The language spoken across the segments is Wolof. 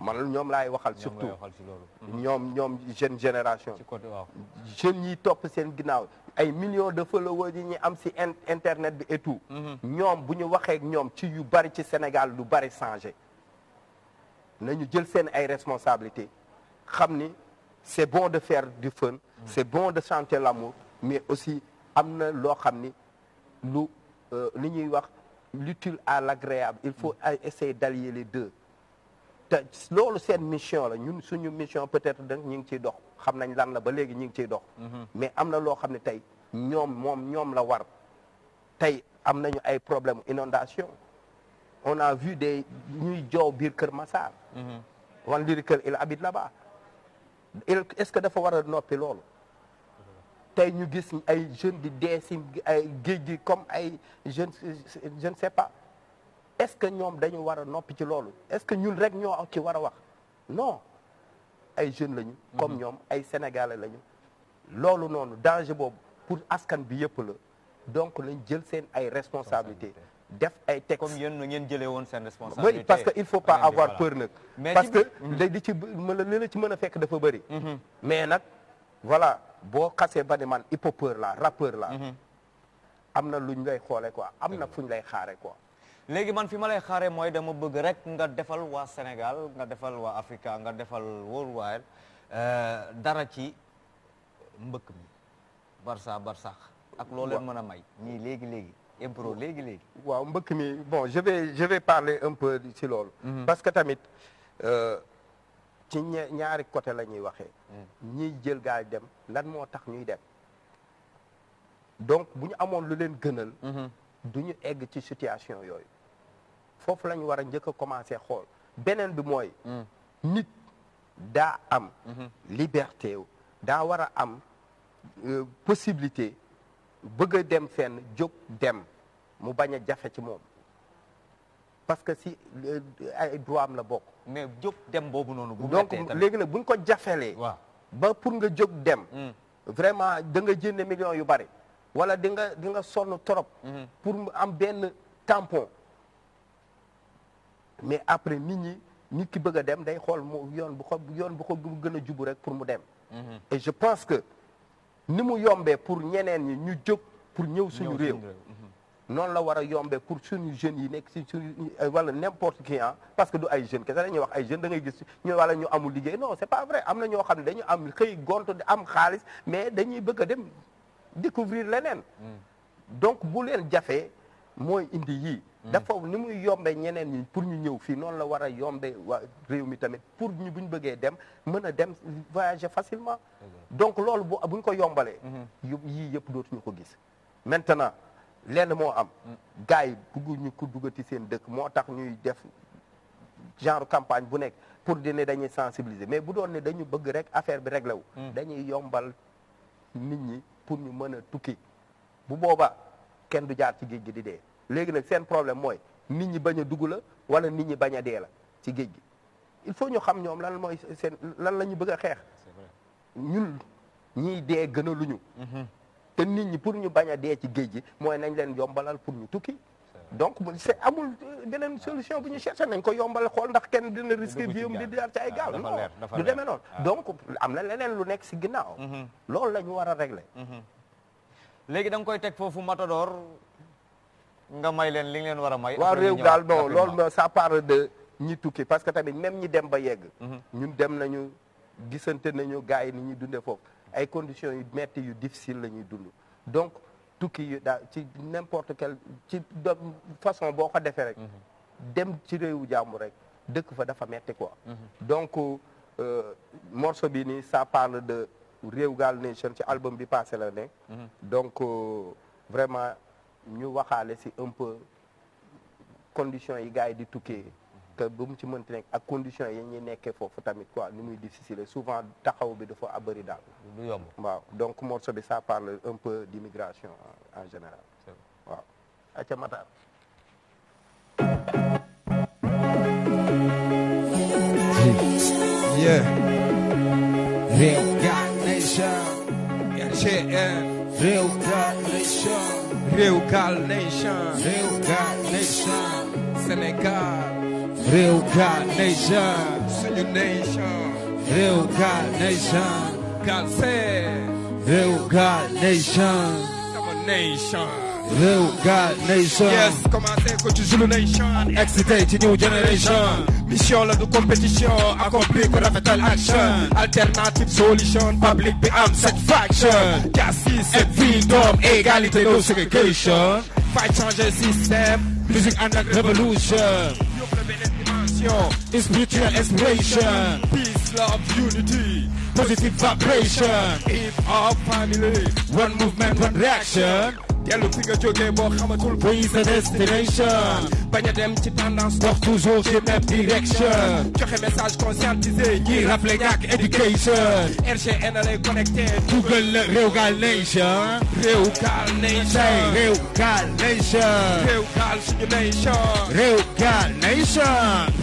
man ñoom laay waxal surtout ñoom jeune génération jeunes yi topp seen ginnaaw ay millions de followers yi ñu am si internet bi et tout ñoom bu ñu waxee ak ñoom ci yu bari ci Sénégal lu bari changé nañu jël seen ay responsabilités xam ni c'est bon de faire du fun c'est bon de chanter l'amour mais aussi am na loo xam ni li ñuy wax l'utile à l'agréable il faut essayer d'allier les deux te loolu seen mission la ñun suñu mission peut-être da ñu ngi ciy dox xam nañ lan la ba léegi ñu ngi ciy dox mais am na loo xam ne tey ñoom la war tey am nañu ay problème inondation on a vu des ñuy joow biir Kër Massar One Lyrical il habite là-bas est-ce que dafa war a noppi loolu tey ñu gis ay jeunes di dee si ay géej gi comme ay jeunes je ne sais pas est-ce que ñoom dañu war a noppi ci loolu est-ce que ñun rek ñoo ci war a wax non ay jeunes lañu comme ñoom ay sénégalais lañu loolu noonu danger boobu pour askan bi yëpp la donc lañ jël seen ay responsabilités def ay textes comme yéen ngeen jëlee woon seen responsabilité oui parce que il faut pas avoir peur nag parce que li ci li la ci mën a fekk dafa bëri mais nag voilà boo xasee ba ne man hip-hopeur la rappeur la am na luñ lay xoole quoi am na fuñ lay xaare quoi léegi man fi ma lay xaare mooy dama bëgg rek nga defal waa Sénégal nga defal waa Africa nga defal worldwide dara ci mbëkk mi Barça Barsax ak loo leen mën a may ñii léegi impro léegi waaw mbëkk mi bon je vais parler un peu ci loolu parce que tamit ci ñaari côté la ñuy waxee ñiy jël gaal dem lan moo tax ñuy dem donc bu ñu amoon lu leen gënal du ñu egg ci situation yooyu foofu la ñu war a njëkk a commencer xool beneen bi mooy nit daa am liberté daa war a am possibilité bëgg a dem fenn jóg dem mu bañ a jafe ci moom parce que si ay droit am la bokk mais jóg dem boobu noonu donc léegi nag buñ ko jafelee ba pour nga jóg dem vraiment da nga jënd millions yu bari wala di nga sonn trop pour mu am benn tampon mais après nit ki bëgg a dem day xool mu yoon bu ko gën a jubu rek pour mu dem et je pense que ni mu yombee pour ñeneen ñi ñu jóg pour ñëw suñu réew noonu la war a yombee pour suñu jeunes yi nekk si suñu wala n'importe qui parce que du ay jeunes kese dañuy wax ay jeunes da ngay gis ñu wala ñu amul liggéey non c'est pas vrai am na ñoo xam ne dañu am xëy gontu am xaalis mais dañuy bëgg a dem découvrir leneen donc bu leen jafee mooy indi yii dafa ni muy yombee ñeneen ñi pour ñu ñëw fii noonu la war a yombee waa réew mi tamit pour ñu bu ñu bëggee dem mën a dem voyager facilement donc loolu buñ ko yombalee yii yëpp dootuñu ko gis maintenant lenn moo am gars yi bëgguñu ko duggati seen dëkk moo tax ñuy def genre campagne bu nekk pour dine dañuy sensibiliser mais bu doon ne dañu bëgg rek affaire bi réglé wu dañuy yombal nit ñi pour ñu mën a tukki bu boobaa kenn du jaar ci géej gi di dee léegi nag seen problème mooy nit ñi bañ a dugg la wala nit ñi bañ a dee la ci géej gi il faut ñu xam ñoom lan mooy seen lan la ñu bëgg a xeex ñun ñiy dee gënaluñu te nit ñi pour ñu bañ a dee ci géej gi mooy nañ leen yombalal pour ñu tukki donc c'est amul beneen solution bu ñu cherché nañ ko yombal xool ndax kenn dina risqué viam di jaar ci ay gaal non du demee noonu donc am na leneen lu nekk si ginnaaw loolu la ñu war a régler léegi da nga koy teg foofu Matador nga may leen li ngeen war a may waaw réew daal bon loolu ça parle de ñi tukki parce que tamit même ñi dem ba yegg ñun dem nañu gisante nañu gars yi ni ñuy dundee foofu ay conditions yu metti yu difficile la ñuy dund donc tukki yu daal ci n'importe quelle ci façon boo ko defee rek dem ci réewu jàmm rek dëkk fa dafa metti quoi donc morceau bi nii ça parle de Réew Gaal Nation ci album bi passé la nekk donc vraiment ñu waxaale si un peu conditions yi gars yi di tukkee que ba mu ci mënti nekk ak conditions yi ñuy nekkee foofu tamit quoi ni muy difficile souvent taxaw bi dafa bëri daal du yomb waaw donc morceau bi ça parle un peu d'immigration en général waaw aca Matar yeah Réew Gaal Nation Réew Gaal Nation Réew Gaal Nation Réew Gaal Nation Sénégal Réew Gaal Nation suñu nation. Real God Nation. Galsen. Real God Nation. Sama nation. Real God Nation. Yes, commencé ko ci Zulu Nation. Excité ci new generation. Mission la du compétition, accomplir ko rafetal action. Alternative solution, public bi am satisfaction. Justice and freedom, égalité no segregation. Fight changer système, Music and revolution. yóbbu la beneen dimension. Spiritual inspiration. Peace, love, unity. Positive vibration. Hip hop family. One movement, one reaction. dellu fi nga jógee boo xamatul Where is the destination? bañ a dem ci tendance Dox toujours ci même direction. joxe message conscientisé ñi ñi rappelé ñàkk education. RGN lay connecté Google la Real God Nation. réew gaal Say nation Real God Nation. réew gaal suñu nation Real God Nation.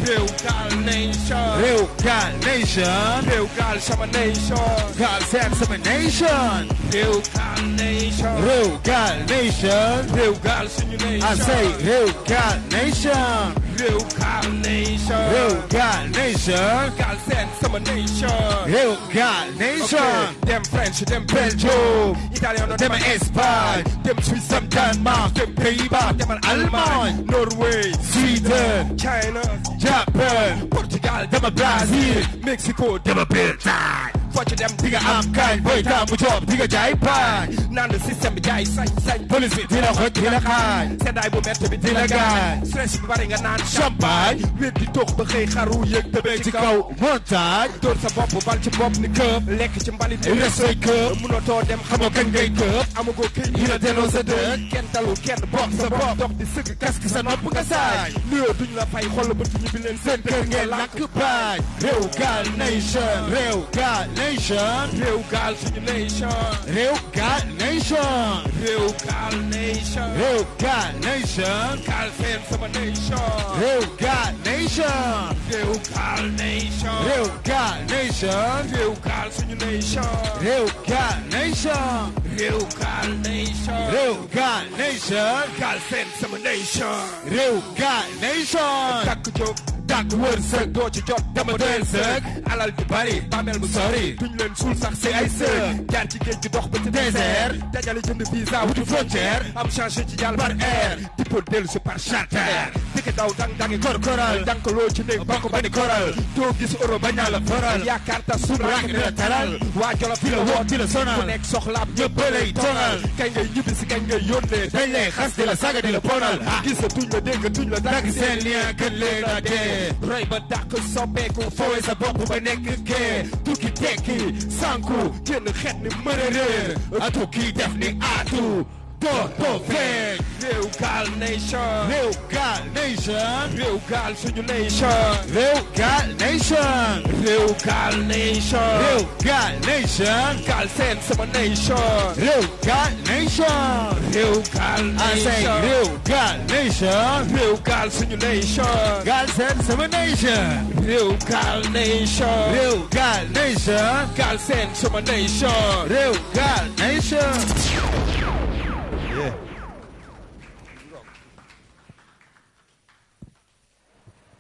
réew gaal nation Real God Nation. réew gaal sama nation God send some nation. réew gaal nation Real God Nation. réew gaal suñu I nation say Real God Nation. réew gaal nation Real God Nation. gaal seen sama nation Real God Nation. dem French dem Belgium. Italien Dem Espagne. dem Suisse Dem Denmark. dem Pays-Bas demal Allemagne Norway Sweden. China Japan. Portugal Dem Brazil. Mexico Dem Britain. foo ci dem Di nga am kañ boy taamu job di nga jaay paañ. naan le système bi jaay sañ Police bi di la xoj di la xaañ. seddaay bu métti bi Di la gaañ. stress bi bari nga naan Champagne. wéet di toog ba xëy xaru yëg tëbee Ci ci kaw kaw montagne. dóor sa bopp bal ci bopp ni këp lekk ci mbalit ni Res say këp. munatoo dem Xamoo kañ ngay këp. amagoo këy Yi la delloo sa dëkk. kenn talul kenn bopp sa bopp dox di sëgg Casque sa nopp nga saaj. nuyoo duñ la fay xool ba ñu bi leen seen Kër ngeen lakk baaj. Real God Nation. Real God Nation. réew gaal suñu nation Real God Nation. réew gaal nation Real God Nation. gaal seen sama nation Real God Nation. réew gaal nation Real God Nation. réew gaal suñu nation Real God Nation. réew gaal nation Real God Nation. gaal seen sama nation Real God Nation. takk jóg Dàkk wërsëg doo ci jot dama doyal sëg. alal ju bari bàmmeel mu sori duñ leen suul sax si ay sëg jaar ci géej gi dox ba ci Désert. dajale jënd visa wuti frontière. am changé ci jàll par air tipo dellu si par charter dikk daw dang dangi Korkoral. dankaloo ci néeg bokk ba ni koral doo gis euro ba ñaa la Foral. yaakaar tas sun Raak di la taral. waa Jolof Di la woo di la sonal. ku nekk soxlaam Ñëpp lay tonal. kañ ngay ñibbi si kañ ngay yónnee Dañ lay xas di la saga di la bonal. gisatuñ la déggatuñ la Dagg seen lien gën leen a dee. roy ba dàq soppeeku Fooy sa bopp ba nekk kee. Tukki tekki. Sanku. génn xeet ni Mëre réer. Atu kii def ni aatu. Doo feeñ. réew gaal nation Real God Nation. réew gaal suñu nation Real God Nation. réew gaal nation Real God Nation. gaal seen sama nation Real God Nation. réew gaal I say nation Real God Nation. réew gaal suñu nation God send some nation. réew gaal nation Real God Nation. gaal seen sama nation Real God Nation.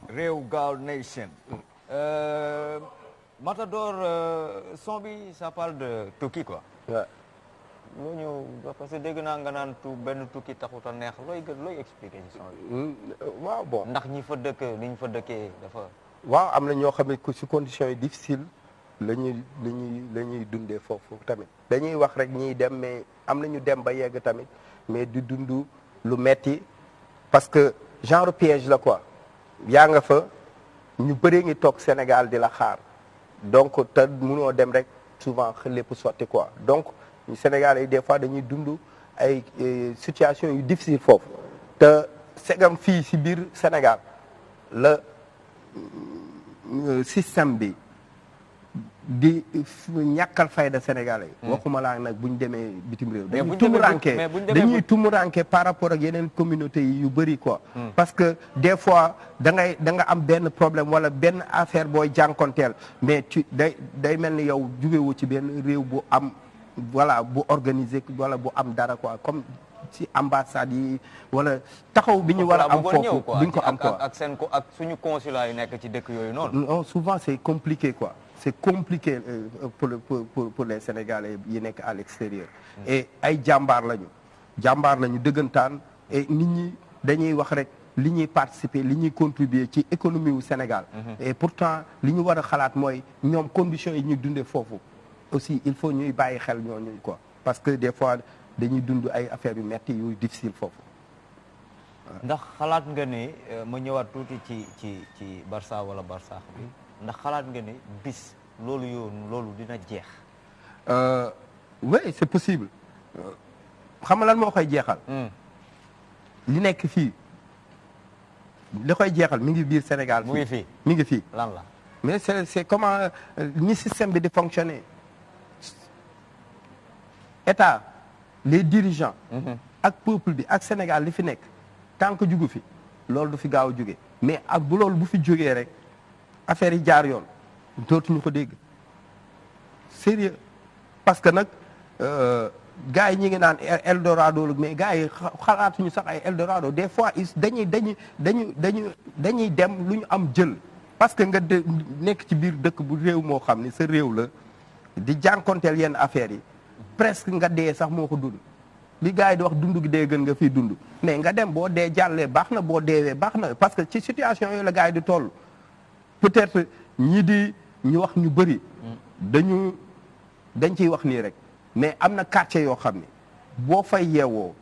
réew gaal nation Matador son bi ça parle de tukki quoi loo ñëw parce que dégg naa nga naan benn tukki taxut a neex looy expliquer ci son bi waaw bon ndax ñi fa dëkk ni ñu fa dëkkee dafa waaw am na ñoo xam ne ci conditions yi difficile la ñuy dundee foofu tamit dañuy wax rek ñiy dem mais am na ñu dem ba yegg tamit mais di dund lu metti parce que genre piège la quoi yaa nga fa ñu bëree ngi toog Sénégal di la xaar donc te mënoo dem rek souvent lépp sotti quoi donc Sénégal yi des fois dañuy dund ay situation yu difficile foofu te segam fii si biir Sénégal la système bi di ñàkkal fayda sénégalais yi waxuma laa nag bu ñu demee bitim réew dañuy tumuranke par rapport ak yeneen communauté yi yu bëri quoi parce que des fois da nga am benn problème wala benn affaire booy jànkonteel mais day mel ni yow jugewoo ci benn réew bu am voilà bu organisé wala bu am dara quoi comme ci ambassade yi wala taxaw bi ñu war a am foofu duñ ko am quoi ak suñu consulat yi nekk ci dëkk yooyu noonu. non souvent c'est compliqué quoi c'est compliqué pour les Sénégalais yi nekk à l'extérieur. et ay jàmbaar lañu dëggantaan et nit ñi dañuy wax rek li ñuy participer li ñuy contribuer ci économie wu Sénégal. et pourtant li ñu war a xalaat mooy ñoom conditions yi ñuy dundee foofu aussi il faut ñuy bàyyi xel ñooñu quoi parce que des fois dañuy dund ay affaires yu metti yu difficile foofu. ndax xalaat nga ni ma ñëwaat tuuti ci Barça wala Barsaax bi ndax xalaat nga ni bis loolu dina jeex. oui c'est possible xam nga lan moo koy jeexal. li nekk fii li koy jeexal mi ngi biir Sénégal. mu ngi fii mi ngi fii. lan la mais c'est comment ni système bi di fonctionner état les dirigeants. ak peuple bi ak Sénégal li fi nekk tant que jugu fi loolu du fi gaaw a jóge mais ak bu loolu bu fi jógee rek affaire yi jaar yoon dootuñu ko dégg sérieux parce que nag gars yi ñi ngi naan Eldorado mais gars yi xalaatuñu sax ay Eldorado des fois dañuy dem lu ñu am jël parce que nga nekk ci biir dëkk bu réew moo xam ni sa réew la di jànkonteel yenn affaires yi presque nga dee sax moo ko dund li gars yi di wax dund gi dee gën nga fiy dund mais nga dem boo dee jàllee baax na boo deewee baax na parce que ci situation yooyu la gars yi di toll peut-être ñu wax ñu bëri dañ ciy wax nii rek mais am na quartier yoo xam ne boo fay yeewoo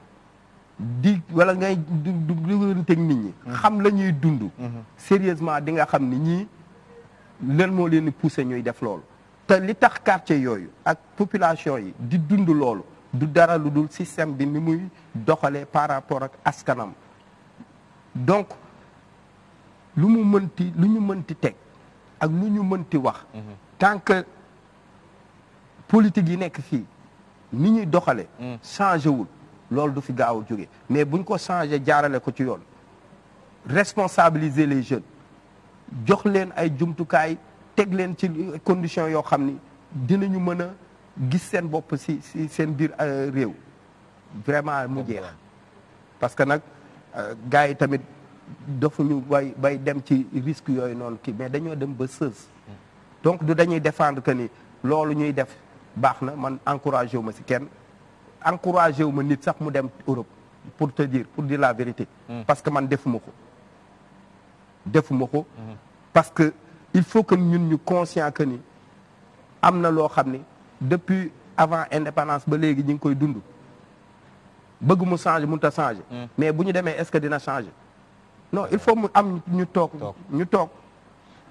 wala ngay dugalante nit ñi xam la ñuy dund sérieusement di nga xam ni ñii leen moo leen di pousser ñuy def loolu te li tax quartier yooyu ak population yi di dund loolu du dara lu dul système bi ni muy doxalee par rapport ak askanam donc lu ñu mënti teg ak lu ñu mënti wax tant que politique yi nekk fii ni ñuy doxale changé wul loolu du fi gaaw a jóge mais buñ ko changé jaarale ko ci yoon responsabiliser les jeunes jox leen ay jumtukaay teg leen ci conditions yoo xam ni dinañu mën a gis seen bopp si seen biir réew vraiment mu jeex parce que nag gars yi tamit dafuñu bay dem ci risque yooyu noonu kii mais dañoo dem ba sës donc du dañuy défendre que ni loolu ñuy def baax na man encouragé wu ma si kenn encouragé wu ma nit sax mu dem Europe pour dire la vérité parce que man defuma ko parce que il faut que ñun ñu conscient que ni am na loo xam ni depuis avant indépendance ba léegi ñu ngi koy dund bëgg mu changer mënut a changer mais bu ñu demee est-ce que dina changer non il faut mu am ñu toog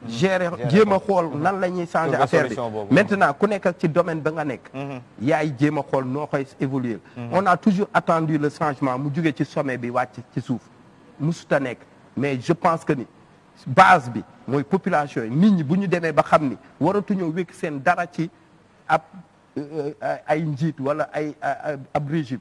gérer jéem a xool nan la ñuy changer affaire bi maintenant ku nekk ci domaine ba nga nekk yaay jéem a xool noo koy évoluer on a toujours attendu le changement mu jóge ci sommet bi wàcc ci suuf musuta nekk mais je pense que ni base bi mooy population yi nit ñi bu ñu demee ba xam ni waratuñoo wékk seen dara ci ay njiit wala ab régime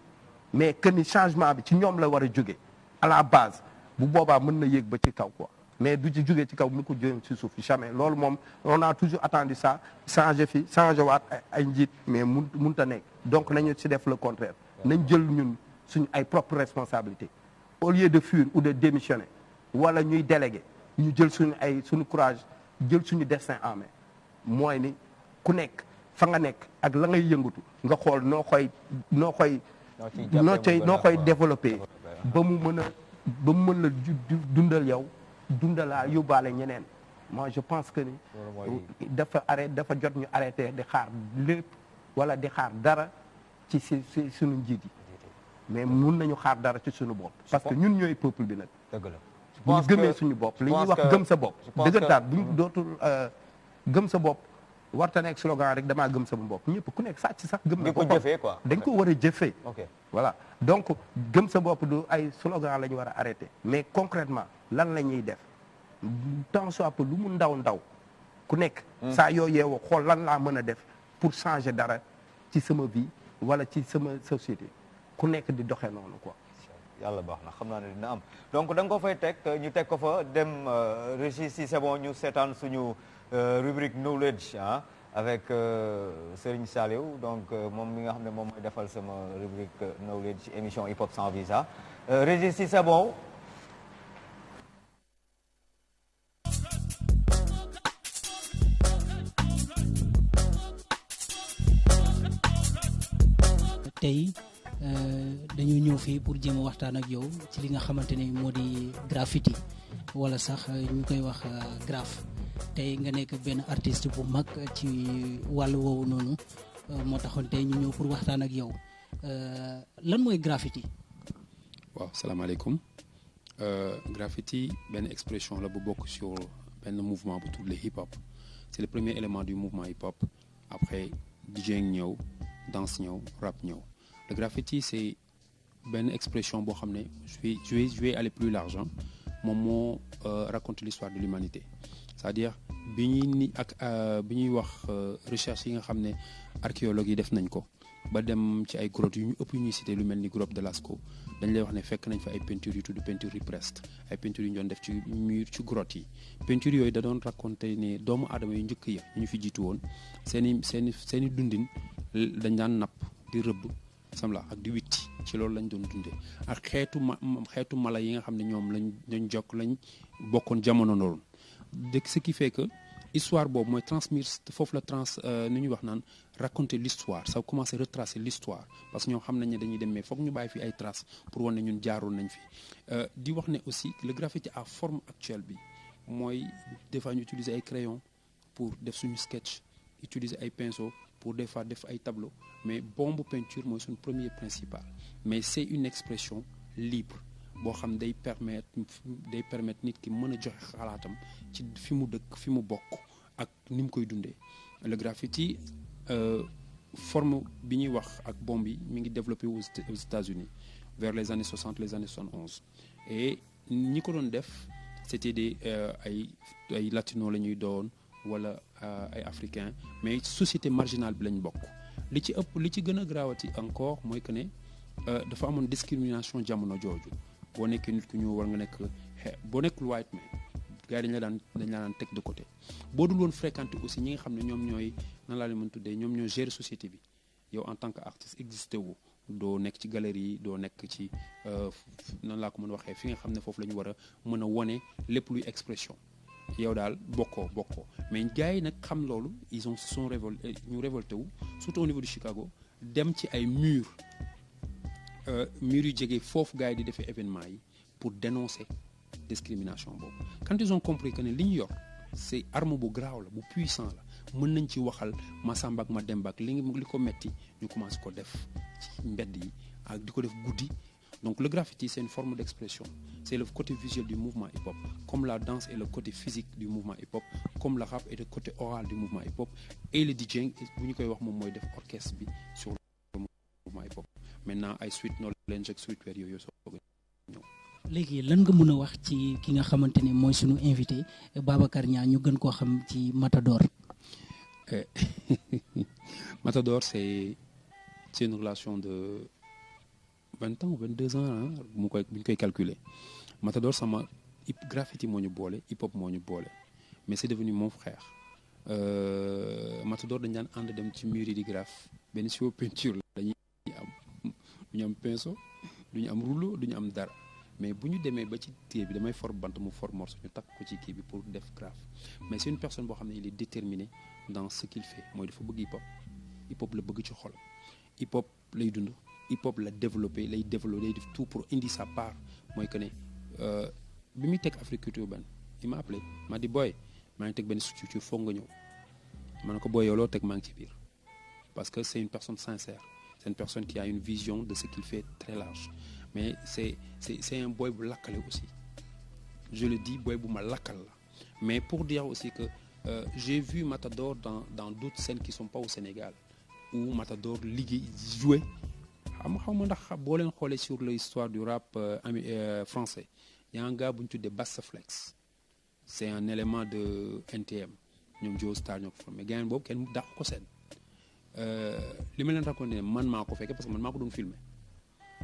mais que ni changement bi ci ñoom la war a jóge à la base bu boobaa mën na yéeg ba ci kaw quoi mais du ci jógee ci kaw mu ko jógee ci suuf jamais loolu moom on a toujours attendu ça changer waat ay njiit mais mënut a nekk donc nañu ci def le contraire nañ jël ñun suñu ay propre responsabilité au lieu de fuir ou de démissionner wala ñuy déléguer ñu jël suñu courage jël suñu destin en main mooy ni ku nekk fa nga nekk ak la ngay yëngatu nga xool noo koy développer ba mu mën la dundal yow dundalaa yóbbaale ñeneen moi je pense que ni dafa jot ñu arrêté di xaar lépp wala di xaar dara ci suñu njiit yi mais mun nañu xaar dara ci suñu bopp parce que ñun ñooy peuple bi nag dëgg la bu ñu gëmee suñu bopp li ñuy wax gëm sa bopp dëggantaan bu ñu dootul gëm sa bopp warta nekk slogan rek damaa gëm sama bopp ñëpp ku nekk sàcc sax gëm na boppam dañ ko war a jëfee voilà donc gëm sa bopp du ay slogan la ñu war a arrêté mais concrètement lan la ñuy def tant soit peu lu mu ndaw ku nekk saa yoo yeewoo xool lan laa mën a def pour changer dara ci sama vie wala ci sama société ku nekk di doxee noonu quoi yàlla baax na xam naa ne dina am donc da nga ko fay teg ñu teg ko fa dem Régis si c'est bon ñu seetaan suñu rubrique knowledge avec Serigne Saliou donc moom mi nga xam ne moom mooy defal sama rubrique knowledge émission hip hop sans visa Régis si c'est bon. tey dañu ñëw fii pour jéem a waxtaan ak yow ci li nga xamante ne moo di graffiti wala sax ñu koy wax graphe tey nga nekk benn artiste bu mag ci wàllu woowu noonu moo taxoon tey ñu ñëw pour waxtaan ak yow lan mooy graffiti. waaw salaamaaleykum graffiti benn expression la bu bokk sur benn mouvement bu tudd le hip hop c'est le premier élément du mouvement hip hop après DJing ñëw danse ñëw rap ñëw. Le graffiti c'est benn expression boo xam ne je vais aller plus large moom moo raconte l'histoire de l'humanité c'est-à-dire bi ñuy wax recherche yi nga xam ne archéologues yi def nañ ko ba dem ci ay grottes yu ñu ëpp yu ñuy cité lu mel ni grotte de Lascaux dañ lay wax ne fekk nañ fa ay peintures yu tudd peinture rupestre ay peintures yu ñu doon def ci mur ci grotte yi peintures yooyu da doon raconter ne doomu aadama yu njëkk ya ñu fi jiitu woon seeni dundin dañ daan napp di rëbb samla ak di witti ci loolu lañ doon dundee ak xeetu mala yi nga xam ne ñoom lañ bokkoon jamono noonu de ce qui fait que histoire boobu mooy transmettre foofu la nu ñuy wax naan raconter l'histoire ça commence à retracer l'histoire parce que ñoo xam nañ ne dañuy dem mais foog ñu bàyyi fi ay traces pour wane ne ñun jaaroon nañ fi di wax ne aussi le graffiti à forme actuelle bi mooy des fois ñu utiliser ay crayons pour def suñu sketch utiliser ay pinceaux pour des fois def ay tableau mais bombe peinture mooy suñu premier principal mais c'est une expression libre boo xam day permettre nit ki mën a joxe xalaatam ci fi mu dëkk fi mu bokk ak ni mu koy dundee le graffiti forme bi ñuy wax ak bombe yi mi ngi développé aux États-Unis vers les années 60 les années 71 et ñi ko doon def c'était des ay latino la ñuy doon wala ay africain mais société marginale bi lañ bokk li ci gën a grawati encore mooy que ne dafa amoon discrimination jamono jooju boo nekkee nit ku ñu war nga nekk boo nekkul white man gars yi dañ la daan teg de côté boo dul woon fréquenter aussi ñi nga xam ne ñoom ñooy nan laa leen mën tuddee ñoom ñoo gérer société bi yow en tant que artiste existé wu doo nekk ci galerie doo nekk ci nan laa ko mën waxee fi nga xam ne foofu la ñu war a mën a wone lépp luy expression yow daal bokkoo mais gars yi nag xam loolu ils sont révolté wu surtout au niveau de Chicago dem ci ay murs yu jege foofu gars yi di defee événement yi pour dénoncer discrimination boobu quand ils ont compris que ne li ñu yor c'est arme bu graaw la bu puissant la mën nañ ci waxal Masamba ak Mademba ak li ko metti ñu commencé ko def ci mbedd yi ak di ko def guddi donc le graffiti c'est une forme d'expression c'est le côté visuel du mouvement hip-hop comme la danse est le côté physique du mouvement hip-hop comme le rap est le côté oral du mouvement hip-hop et le DJing bu ñu koy wax moom mooy def orchestre bi sur le mouvement hip-hop maintenant ay Sweet Knowledge ak Sweet Wear yooyu soog a ñëw. léegi lan nga mën a wax ci ki nga xamante ne mooy sunu invité Babacar Niang ñu gën koo xam ci Matador. Matador c'est une relation de 20 ans 22 ans bu ñu koy calculer Matador sama graffiti moo ñu boole hip hop moo ñu boole mais c'est devenu mon frère Matador dañ daan ànd dem ci mur yi di graphe benn siwo peinture la dañuy am du ñu am pinceau du ñu am rouleau du ñu am dara mais bu ñu demee ba ci téye bi damay for bant mu for morceau ñu takk ko ci kii bi pour def graphe mais c'est une personne boo xam ne il est déterminé dans ce qu'il fait mooy dafa bëgg hip hop la bëgg ci xol hip hop lay dund hip hop la développé lay def tout pour indi sa part mooy que ne bi muy teg Africulture ban il m'a appelé m'a dit boy maa ngi teg benn structure foog nga ñëw ma ne ko boy yow loo teg maa ngi ci biir parce que c'est une personne sincère c'est une personne qui a une vision de ce qu'il fait très large mais c'est un boy bu lakkale aussi je le dis boy bu ma lakkal la mais pour dire aussi que j'ai vu Matador dans d'autres scènes qui sont pas au Sénégal où Matador liggéey jouer xaw ma ndax boo leen xoolee sur l'histoire du rap français y a un gars bu ñu tuddee Bassa Flex c'est un élément de NTM ñoom Joe Star ñoo ko formé gars boobu kenn dàq ko seen li ma leen raconté ne man maa ko fekkee parce que man maa ko doon filmer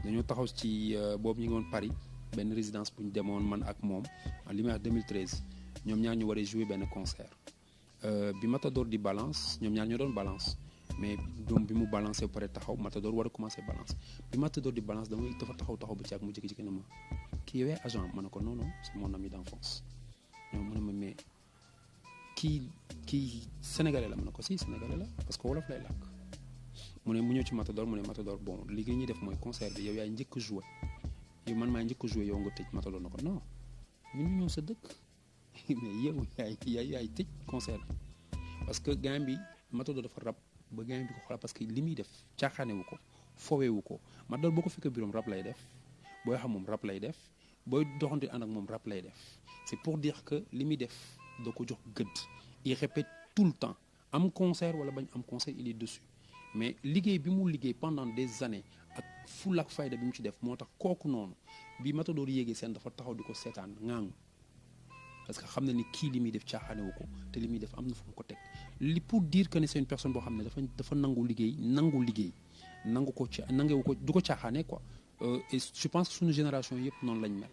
dañoo taxaw ci boobu ñu ngi woon Paris benn résidence bu ñu demoon man ak moom en 2013 ñoom ñaar ñu war a jouer benn concert bi Matador di balance ñoom ñaar ñoo doon balance mais doom bi mu balancé ba pare taxaw Matador war a commencé balance bi Matador di balance dafa taxaw ba ci ak mu jékki-jékki ne ma kii yow agent ma ne ko non non c'est mon ami d'enfance ñoom mu ne ma mais kii sénégalais la ma ne ko si sénégalais la parce que wolof lay làkk mu ne mu ñëw ci Matador mu ne Matador bon li ñuy def mooy concert bi yow yaay njëkk a joué yow man maay njëkk a joué yow nga tëj Matador na ko non ñun ñu ñëw sa dëkk mais yow yaay tëj concert bi parce que gain bi Matador dafa rab ba gain bi ko xoolal parce que li muy def caaxaanewu ko fowewu ko Matador boo ko fekkee biroom rab lay def booy xam moom rab lay def booy doxante ànd ak moom rab lay def c'est pour dire que li muy def doo ko jox gëdd il répète tout le temps am concert wala bañ am concert il est dessus mais liggéey bi mu liggéey pendant des années ak fulla ak fayda bi mu ci def moo tax kooku noonu bi Matador yéegee seen dafa taxaw di ko seetaan ŋaangu parce que xam na ni kii li muy def caaxaanewu ko te li muy def am na fu mu ko teg li pour dire que ne c'est une personne boo xam ne dafa nangu liggéey nangu ko nangewu ko du ko caaxaane quoi et je pense que suñu génération yëpp noonu lañ mel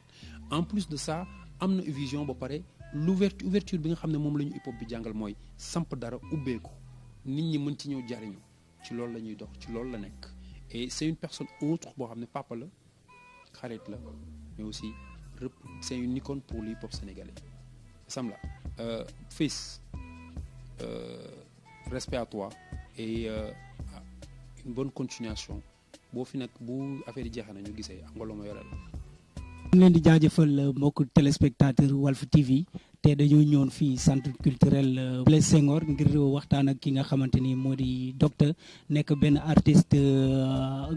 en plus de ça am na vision ba pare ouverture bi nga xam ne moom la ñu hip hop bi jàngal mooy samp dara ubbeeku nit ñi mën ci ñëw jariñu ci loolu la ñuy dox ci loolu la nekk et c'est une personne autre boo xam ne papa la xarit la mais aussi c'est une icône pour le hip hop sénégalais Samla fils respect à toi et une bonne continuation boo fi nag bu affaire yi jeexee na ñu gisee angolo ma yoral ñu leen di jaajëfal mbokk téléspectateur Walf TV te dañoo ñëwoon fii centre culturel Blaise Senghor ngir waxtaan ak ki nga xamante ni moo di Docteur nekk benn artiste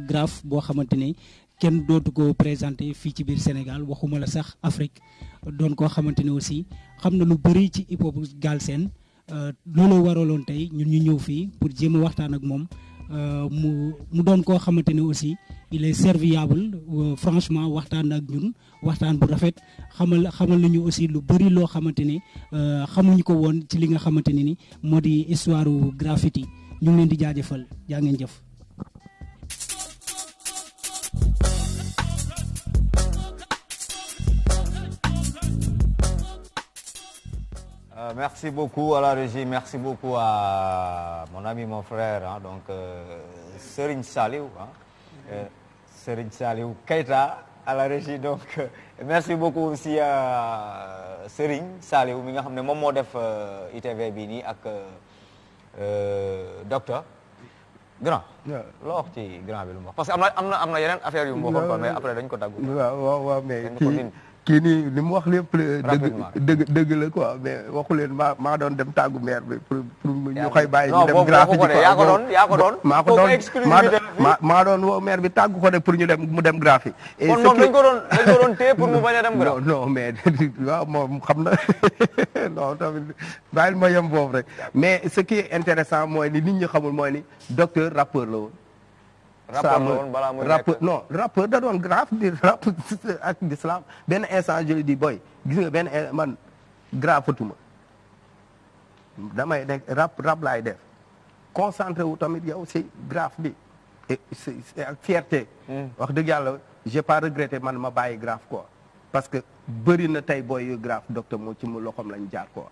graphe boo xamante ni kenn dootu ko présenté fii ci biir Sénégal waxuma la sax Afrique doon koo xamante ni aussi xam na lu bëri ci hip hop Galsen loolu waraloon tey ñun ñu ñëw fii pour jéem a waxtaan ak moom mu doon koo xamante ni aussi il est serviable franchement waxtaan ak ñun waxtaan bu rafet xamal nañu aussi lu bëri loo xamante ni xamuñu ko woon ci li nga xamante ni moo di histoire graffiti ñu ngi leen di jaajëfal jaa ngeen jëf. Merci beaucoup à la régie, merci beaucoup à mon ami, mon frère, hein, donc Serigne Saliou, Serigne Saliou Keita à la régie, donc merci beaucoup aussi à Serigne Saliou mi nga xam ne moom moo def ITV bi nii ak Docteur grand. loo wax ci grand bi lu mu wax parce que am na yeneen affaire yu mu waxoon quoi mais après dañ ko dagg. waaw mais kii nii li mu wax lépp dëgg la quoi mais waxu leen maa doon dem tàggu maire bi pour ñu koy bàyyi ñu dem graffiti quoi yaa ko doon maa doon woo maire bi tàggu ko de pour ñu dem mu dem graffiti kon moom dañ ko doon téye pour mu bañ a dem graffiti non mais waaw moom xam na non tamit bàyyil ma yem foofu rek mais ce qui est intéressant mooy ni nit ñi xamul mooy ni Docteur rappeur la woon rappeur da doon graphe di rap ak l'islam benn instant je dis boy gis nga benn man graphatuma damay nekk rap laay def concentré wu tamit yow si graphe bi et c'est ak fierté wax dëgg yàlla j'ai pas regretté man ma bàyyi graphe quoi parce que bëri na tey boy yu graphe Docteur moo ci mu loxoom lañ jaar quoi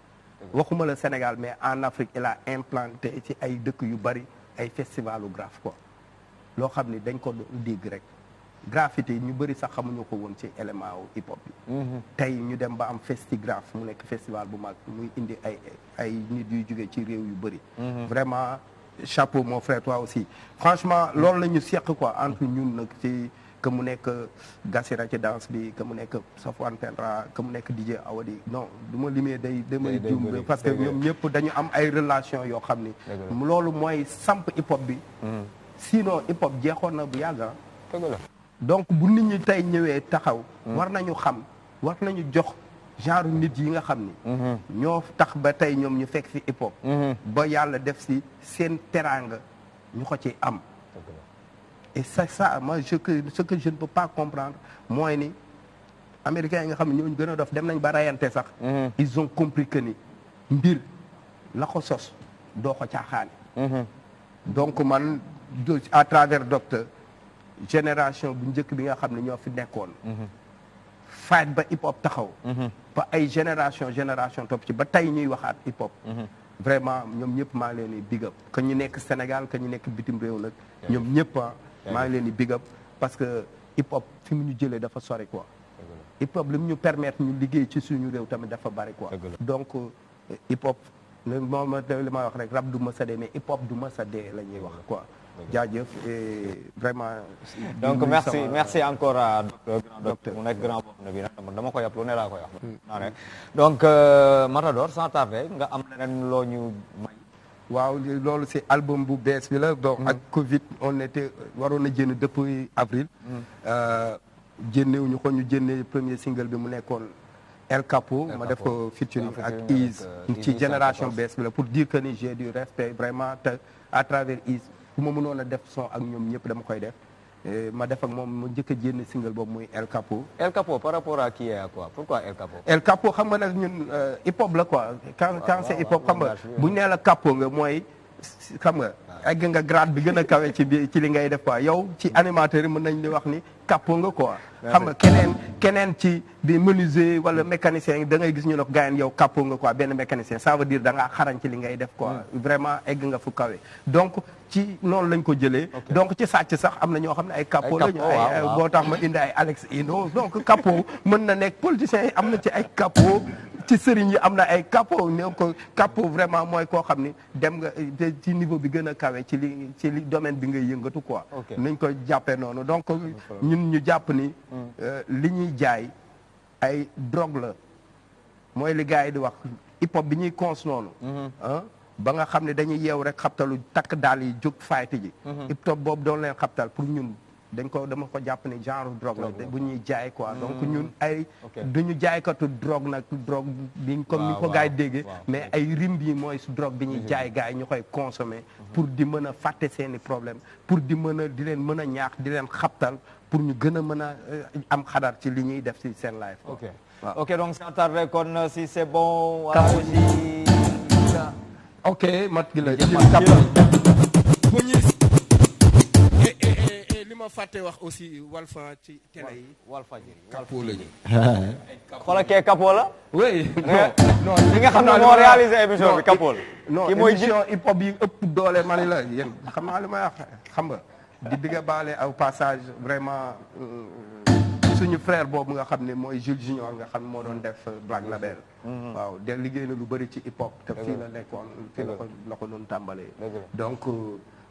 waxuma le Sénégal mais en Afrique il a implanté ci ay dëkk yu bëri ay festivalu graphe quoi loo xam ni dañ ko dégg rek graffiti ñu bëri sax xamuñu ko woon ci élément wu hip hop bi tey ñu dem ba am Festigraph mu nekk festival bu mag muy indi ay nit yuy jóge ci réew yu bëri vraiment chapeau mon frère toi aussi franchement loolu la ñu seq quoi entre ñun nag ci que mu nekk Gassira ci danse bi que mu nekk Safwan Pendra que mu nekk DJ Awadi non du ma limee damay jum parce que ñoom ñëpp dañu am ay relation yoo xam ni loolu mooy samp hip hop bi sinon hip hop jeexoon na bu yàgg donc bu nit ñi tey ñëwee taxaw war nañu xam war nañu jox genre nit yi nga xam ni ñoo tax ba tey ñoom ñu fekk fi hip hop ba yàlla def si seen teraanga ñu ko ci am et c'est ça moi ce que je ne peux pas comprendre mooy ni américains yi nga xam ne ñooñu gën a dof dem nañ ba rayante sax ils ont compris que ni mbir la ko sos doo ko caaxaane donc man à travers Docteur génération bu njëkk bi nga xam ne ñoo fi nekkoon fight ba hip hop taxaw ba ay génération topp ci ba tey ñuy waxaat hip hop vraiment ñoom ñëpp maa ngi leen di big up que ñu nekk Sénégal que ñu nekk bitim réew nag ñoom ñëpp maa ngi leen di big up parce que hip hop fi mu ñu jëlee dafa sori quoi hip hop li mu ñu permettre ñu liggéey ci suñu réew tamit dafa bari quoi donc hip hop moom li ma wax rek rap du mës a dee mais hip hop du mës a dee la ñuy wax quoi jaajëf et vraiment donc merci encore à docteur mu nekk grand bopp na bi nag dama koy yàpp lu ne laa koy wax naa ne donc Matador sans tarder nga am leneen loo ñu may waaw loolu c'est album bu bees bi la donc ak Covid on était waroon a génn depuis avril génnewuñu ko ñu génne premier single bi mu nekkoon El Capo ma def ko featuring ak Is ci génération bees bi la pour dire que ni j'ai du respect vraiment te à travers Is fu ma mënoon a def son ak ñoom ñëpp dama koy def ma def ak moom mu njëkk a génne single boobu muy El Capo. El Capo par rapport à qui et à quoi pourquoi El Capo. El Capo xam nga nag ñun hip hop la quoi. quand c'est hip hop xam nga bu ñu nee la capo nga mooy xam nga. egg nga grade bi gën a kawe ci li ngay def quoi yow ci animateur yi mën nañ di wax ni capo nga quoi. xam nga keneen ci bi menuisier wala mécanicien da ngay gis ñu ne ko gars yow capo nga quoi benn mécanicien ça veut dire da ngaa xarañ ci li ngay def quoi. vraiment egg nga fu kawe donc. ci noonu lañ ko jëlee donc ci sàcc sax am na ñoo xam ne ay capo lañu ay boo tax ma indi ay Alex Ino donc capo mën na nekk politiciens yi am na ci ay capo ci sëriñ yi am na ay capo ne ko capo vraiment mooy koo xam ni dem nga ci niveau bi gën a kawe ci li domaine bi ngay yëngatu quoi nañ ko jàppee noonu donc ñun ñu jàpp ni li ñuy jaay ay drogue la mooy li gars yi di wax hip hop bi ñuy cons noonu ba nga xam ne dañuy yeew rek xabtalu takk daal yi jóg fayte ji hip hop boobu doon leen xabtal pour ñun dama ko jàpp ne genre drogue la bu ñuy jaay quoi donc ñun ay duñu jaaykatu drogue nag drogue bi comme ni ko gars yi déggee mais ay rim bi mooy su drogue bi ñuy jaay gars yi ñu koy consommer pour di mën a fàtte seeni problème pour di leen mën a ñaax di leen xabtal pour ñu gën a mën a am xadar ci li ñuy def ci seen life ok donc sans tarder kon si c'est bon ok mat gi la bu ñuy li ma fàtte wax aussi Walfa ci télé yi Walfadjri capo lañu xoolal kee capo la oui non li nga xam ne moo réalisé émission bi capo la non émission hip hop yi ëpp doole ma ni la yéen xam naa li may wax xam nga di digga baale aw passage vraiment suñu frère boobu nga xam ne mooy Jules Junior nga xam ne moo doon def Black Label waaw de liggéey na lu bëri ci hip hop te fii la nekkoon fii la ko doon tàmbalee donc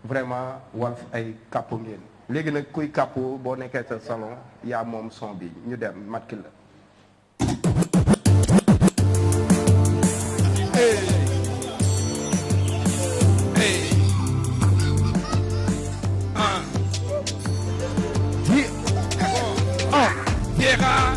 vraiment Walf ay capo ngeen léegi nag kuy capo boo nekkee sa salon yaa moom son bi ñu dem matkil la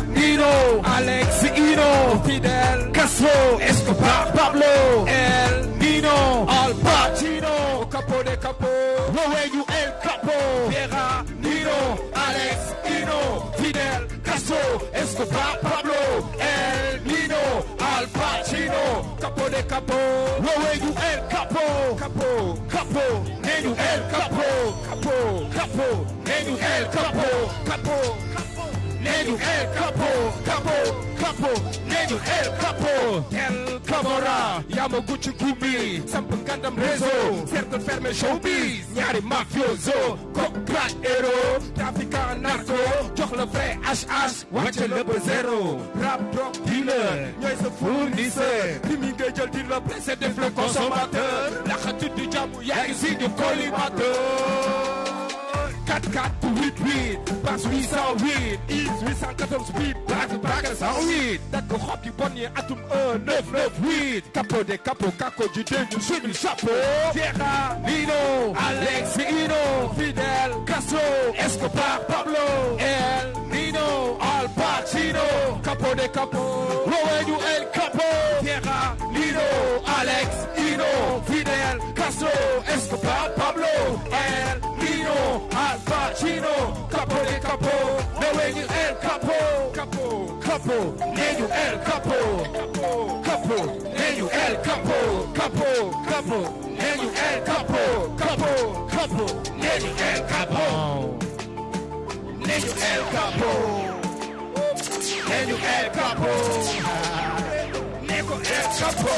Nino, Alex Ino, Fidel Castro, Escobar, Pablo, El Nino, Al Pacino, Capo de Capo, Roweyu El Capo, Viera, Nino, Alex Ino, Fidel Castro, Escobar, Pablo, El Nino, Al Pacino, Capo de Capo, Roweyu El Capo, Capo, Capo, Neyu El Capo, Capo, Capo, Neyu El Capo, Capo, Neyu El Capo, Capo, Capo, Neyu El Capo, El Camora, Yamaguchi Gumi, Samp Gandam Réseau, Cercle Fermé Showbiz, ñaari mafioso, Coq Crack Hero, trafiquant narco, jox le vrai HH, wàcce le ba zéro, rap drug dealer, ñooy sa fournisseur, li mi ngay jël di la presse def le consommateur, laxatu di jàmm yaa ngi si di collimateur. 4-4 pour 8-8, passe 808, is 814 speed, baga 108, dakk xob yu bon yi atum 1998, capo de capo, kako ji dégg suñu chapeau, Viera, Nino, Alex Ino, Fidel Castro, Escobar, Pablo, El Nino, Al Pacino, capo de capo, Roweyu El Capo, Viera, Nino, Alex Ino, Fidel Castro, Escobar, Pablo, El Nino, Al Pacino, Capo de Capo, Roweyu El Capo, Capo, Capo, Neyu El Capo, Capo, Capo, Neyu El Capo, Capo, Capo, Neyu El Capo, Capo, Capo, Neyu El Capo, Neyu El Capo, Neyu El Capo, Neyu El Capo,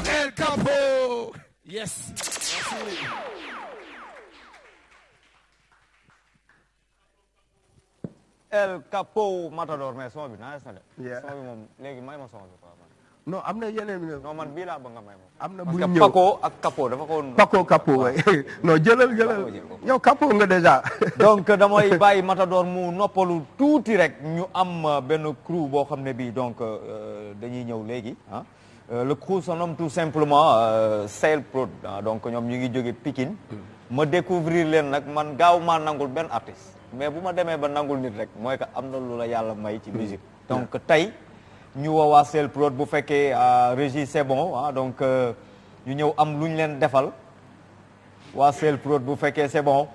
El Capo. Yes. El Capo Matador mais son bi nice na de. Yeah. son bi moom léegi may ma son bi quoi. non am na yeneen. non man bii laa bëgg nga may ma. am na parce buy que ñëw Paco ak Capo dafa ko. Capo way non jëlal yow Capo nga déjà. donc damay bàyyi Matador mu noppalu tuuti rek ñu am benn crew boo xam ne bii donc dañuy ñëw léegi ah. Le crew se nomme tout simplement Sale Prod donc ñoom ñu ngi jóge Pikine. ma découvrir leen nag man gaaw maa nangul benn artiste. mais bu ma demee ba nangul nit rek mooy que am na lu la yàlla may ci musique donc tey ñu woowaa Sale Prod bu fekkee régie c'est bon donc ñu ñëw am lu ñu leen defal waa Sale Prod bu fekkee c'est bon.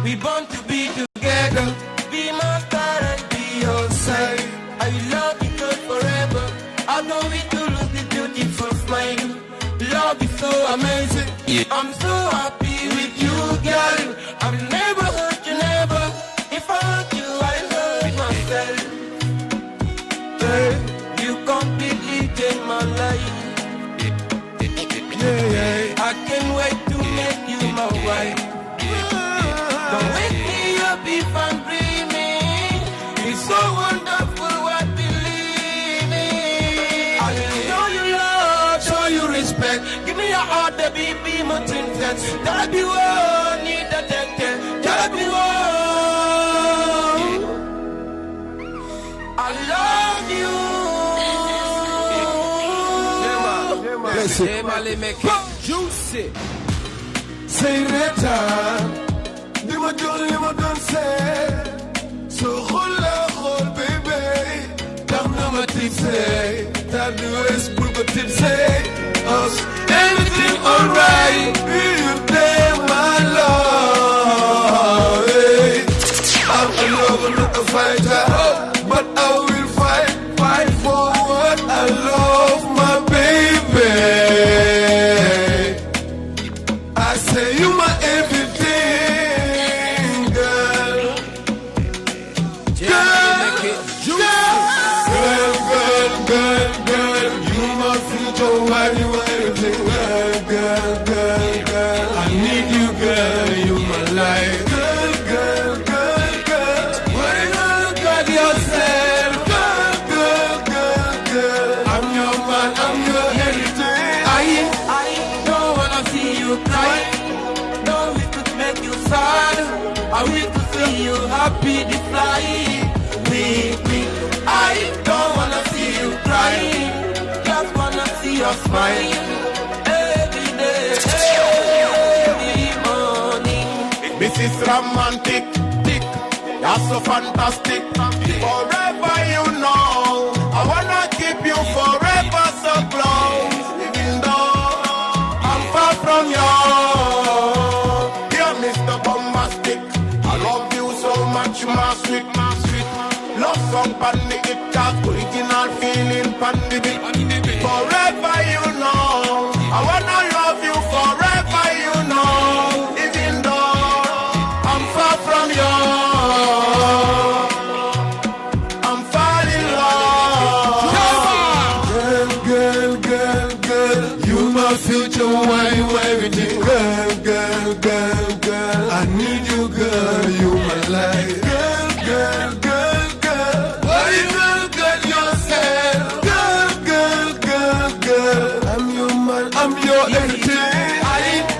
We born to be together. Be my star and be your side. I love you good forever. I know we to lose this beautiful smile. Love is so amazing. I'm so happy with you, girl. I've never hurt you, never. If I hurt you, I hurt myself. Hey, you completely changed my life. I can't wait to make you my wife. Don't wake me up if I'm dreaming. It's so wonderful what we live in. I will show you love, show you respect. Give me your heart, baby, be my twin set. That'll be one, need a tete. That'll be one. I love you. Emale make it juicy. Say that li ma jox li ma doon seet soo xool la xool baby tax na ma tipsee tax na wees bul ko tipsee us everything alright you take my love I'm a lover not a fighter but I will fight for what I love my baby I say you my everything, girl. Girl, you my future, why you everything, girl. I need you, girl, you my life, girl. Why not got yourself, girl. I'm your man, I'm your everything. I don't wanna see you cry. I wish to see you happy to fly with me. I don't wanna see you crying, just wanna see your smile every day, every morning. This is romantic, you're so fantastic. Forever you know, I wanna keep you forever so close. Even though I'm far from you, dear Mr. Bombastic. I love you so much, my sweet. Love song pandi it talk, original feeling pandi beat. Forever you know, I wanna love you forever you know. Even though I'm far from you, I'm far in love. Girl, you my future, why you everything, girl. I need you, girl, you my life, girl. Why you gonna get yourself, girl. I'm your man, I'm your everything.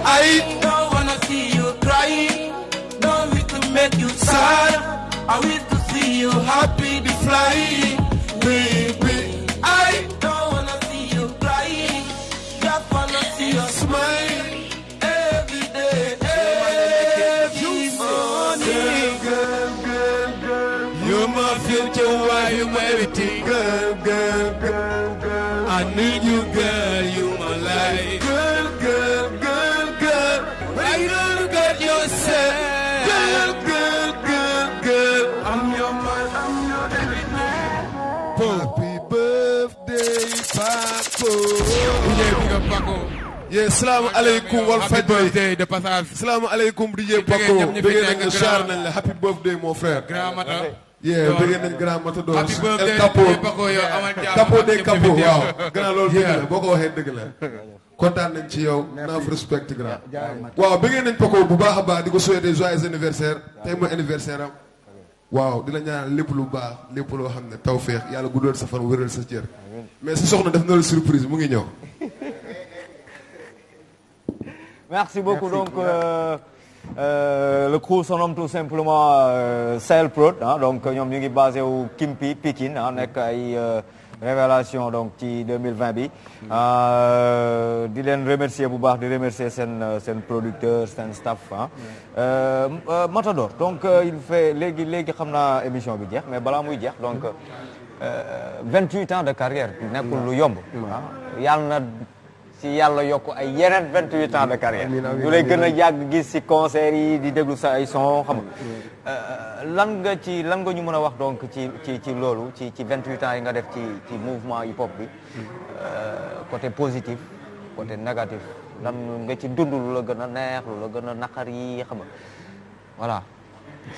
I don't wanna see you crying, don't wish to make you sad. I wish to see you happy to fly, baby. I don't wanna see you crying, just wanna see your smile. Girl, you're my future, why you everything? Girl, girl, girl, girl, I need you, girl, you my life. Girl, girl, girl, girl, why you don't look at yourself? Girl, girl, girl, girl, I'm your man, I'm your everything. Happy birthday, Paco. Paco. Yeah, salamu alaikum wal Happy birthday de passage. Salamu alaikum DJ Paco. Bëgg nañ la char nañ la happy birthday mon frère. Grand Mata. Yeah, bëgg nañ Grand Matador. Happy birthday El Capo. Paco yow amal jàmm. Capo de Capo waaw. Grand loolu dëgg la boo ko waxee dëgg la. Kontaan nañ ci yow. Enough respect grand. Waaw bëgg nañ Paco bu baax a baax di ko souhaiter joyeux anniversaire. Tey mooy anniversaire am. Waaw di la ñaanal lépp lu baax lépp loo xam ne tawfeex yàlla guddal sa fan wéral sa cër. Mais sa soxna def na la surprise mu ngi ñëw. Merci beaucoup. Donc le crew se nomme tout simplement Sahel Prod donc ñoom ñu ngi basé wu Kimpi Pikine nekk ay révélation donc ci 2020 bi di leen remercier bu baax di remercier seen producteur seen staff Matador donc il fait léegi xam naa émission bi jeex mais balaa muy jeex donc 28 ans de carrière nekkul lu yomb yàlla na si yàlla yokk ay yeneen 28 ans de carrière ñu lay gën a yàgg gis si concert yi di déglu sa ay son xam nga lan nga ñu mën a wax donc ci loolu ci 28 ans yi nga def ci mouvement hip hop bi côté positif côté négatif lan nga ci dund lu la gën a neex lu la gën a naqar yi xam nga voilà.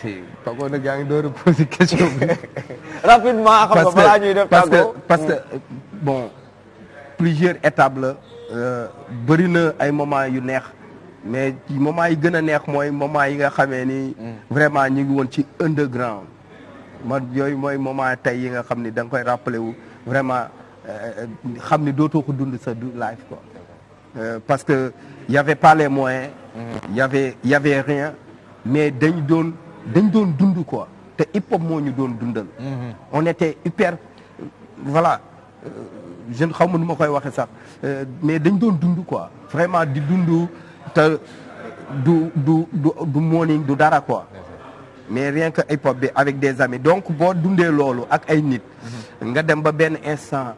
si Paco nag yaa ngi door a poser question bi. rapidement xam nga balaa ñuy def tàggoo parce que bon plusieurs étapes la. bëri na ay moments yu neex mais moments yi gën a neex mooy moment yi nga xamee ni vraiment ñu ngi woon ci underground man yooyu mooy moment tey yi nga xam ni da nga koy rappelé wu vraiment xam ni dootoo ko dund sa life quoi parce que y avait pas les moyens y avait rien mais dañ doon dund quoi te hip hop moo ñu doon dundal on était hyper voilà je xaw ma nu ma koy waxee sax mais dañ doon dund quoi vraiment di dund te du morning du dara quoi mais rien que hip hop bi avec des amis donc boo dundee loolu ak ay nit nga dem ba benn instant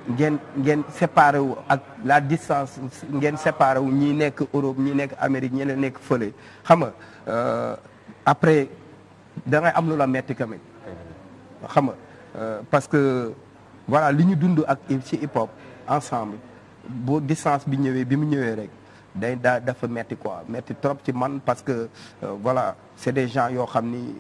ngeen séparé wu ak la distance ngeen séparé wu ñii nekk Europe ñii nekk Amérique ñeneen nekk fële xam nga après da ngay am lu la metti quand même xam nga parce que voilà li ñu dund ak ci hip hop ensemble boo distance bi mu ñëwee rek dafa metti quoi metti trop ci man parce que voilà c'est des gens yoo xam ni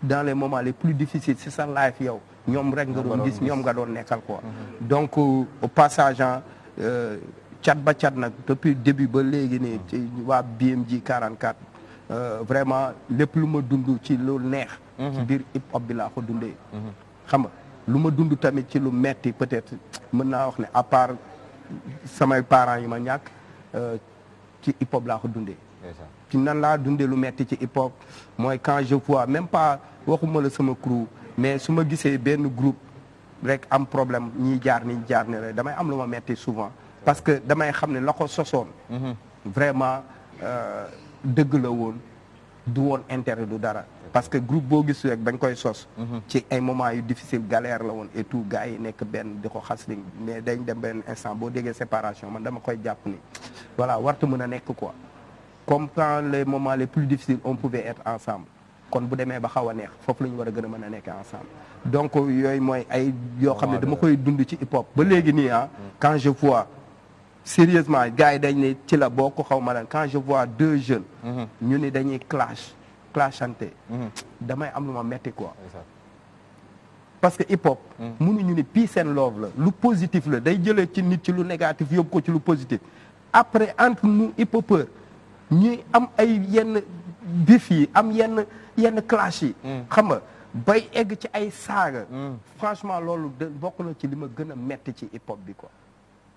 dans les moments les plus difficiles c'est sa life yow ñoom rek nga doon gis ñoom nga doon nekkal quoi donc au passage cat ba cat nag depuis début ba léegi nii ci waa BMG 44 vraiment lépp lu ma dund ci lu neex ci biir hip hop bi laa ko dundee xam nga lu ma dund tamit ci lu metti peut-être mën naa wax ne à part samay parents yi ma ñàkk ci hip hop laa ko dundee ci nan laa dundee lu metti ci hip hop mooy quand je vois même pas waxuma la sama crew mais su ma gisee benn groupe rek am problème ñii jaar ne rek damay am lu ma metti souvent parce que damay xam ne la ko sosoon vraiment dëgg la woon du woon intérêt du dara parce que groupe boo gis rek bañ koy sos ci ay moments yu difficile galère la woon et tout gars yi nekk benn di ko xas li mais dañ dem benn instant boo déggee séparation man dama koy jàpp ni voilà warta mën a nekk quoi comme quand les moments les plus difficiles on pouvait être ensemble kon bu demee ba xaw a neex foofu la ñu war a gën a mën a nekk ensemble donc yooyu mooy ay yoo xam ne dama koy dund ci hip hop ba léegi nii quand je vois sérieusement gars yi dañ ne ci la boo ko xaw ma lan quand je vois deux jeunes ñu ni dañuy clashante damay am lu ma metti quoi parce que hip hop mënuñu ni peace and love la lu positif la day jëlee ci nit ci lu négatif yóbbu ko ci lu positif après entre nous hip hopeurs ñuy am ay yenn bif yi am yenn clash yi xam nga bay egg ci ay saaga franchement loolu bokk na ci li ma gën a metti ci hip hop bi quoi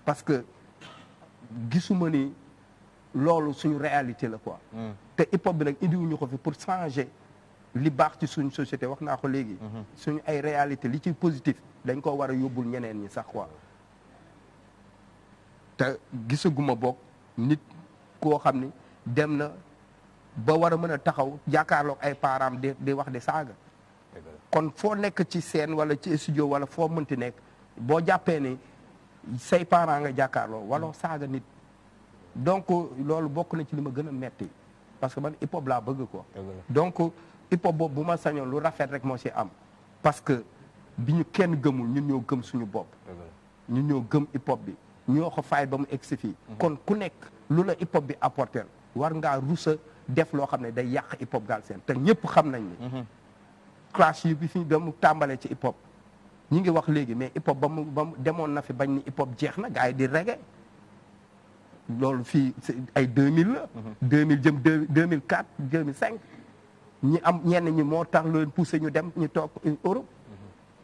parce que gisuma ni loolu suñu réalité la quoi te hip hop bi nag indiwuñu ko fi pour changer li baax ci suñu société wax naa ko léegi suñu ay réalité li ci positif dañ ko war a yóbbul ñeneen ñi sax quoi te gisaguma bokk nit koo xam ni dem na ba war a mën a taxaw jàkkaarloog ay parents di wax di saaga kon foo nekk ci scène wala ci studio wala foo mënti nekk boo jàppee ni say parents nga jàkkaarloo wala saaga nit donc loolu bokk na ci li ma gën a metti parce que man hip hop laa bëgg ko donc hip hop boobu bu ma sañoon lu rafet rek moo ci am parce que bi ñu kenn gëmul ñun ñoo gëm suñu bopp ñun ñoo gëm hip hop bi ñoo ko fay ba mu egsi fii kon ku nekk lu la hip hop bi apporter war ngaa rusa def loo xam ne day yàq hip hop Galsen te ñëpp xam nañ ni clash yi bi fi ba mu tàmbalee ci hip hop ñi ngi wax léegi mais hip hop ba mu demoon na fi bañ ni hip hop jeex na gars yi di reggae loolu fii ay 2000 la 2000 jëm 2004 2005 ñi am ñenn ñi moo tax leen poussé ñu dem ñu toog Europe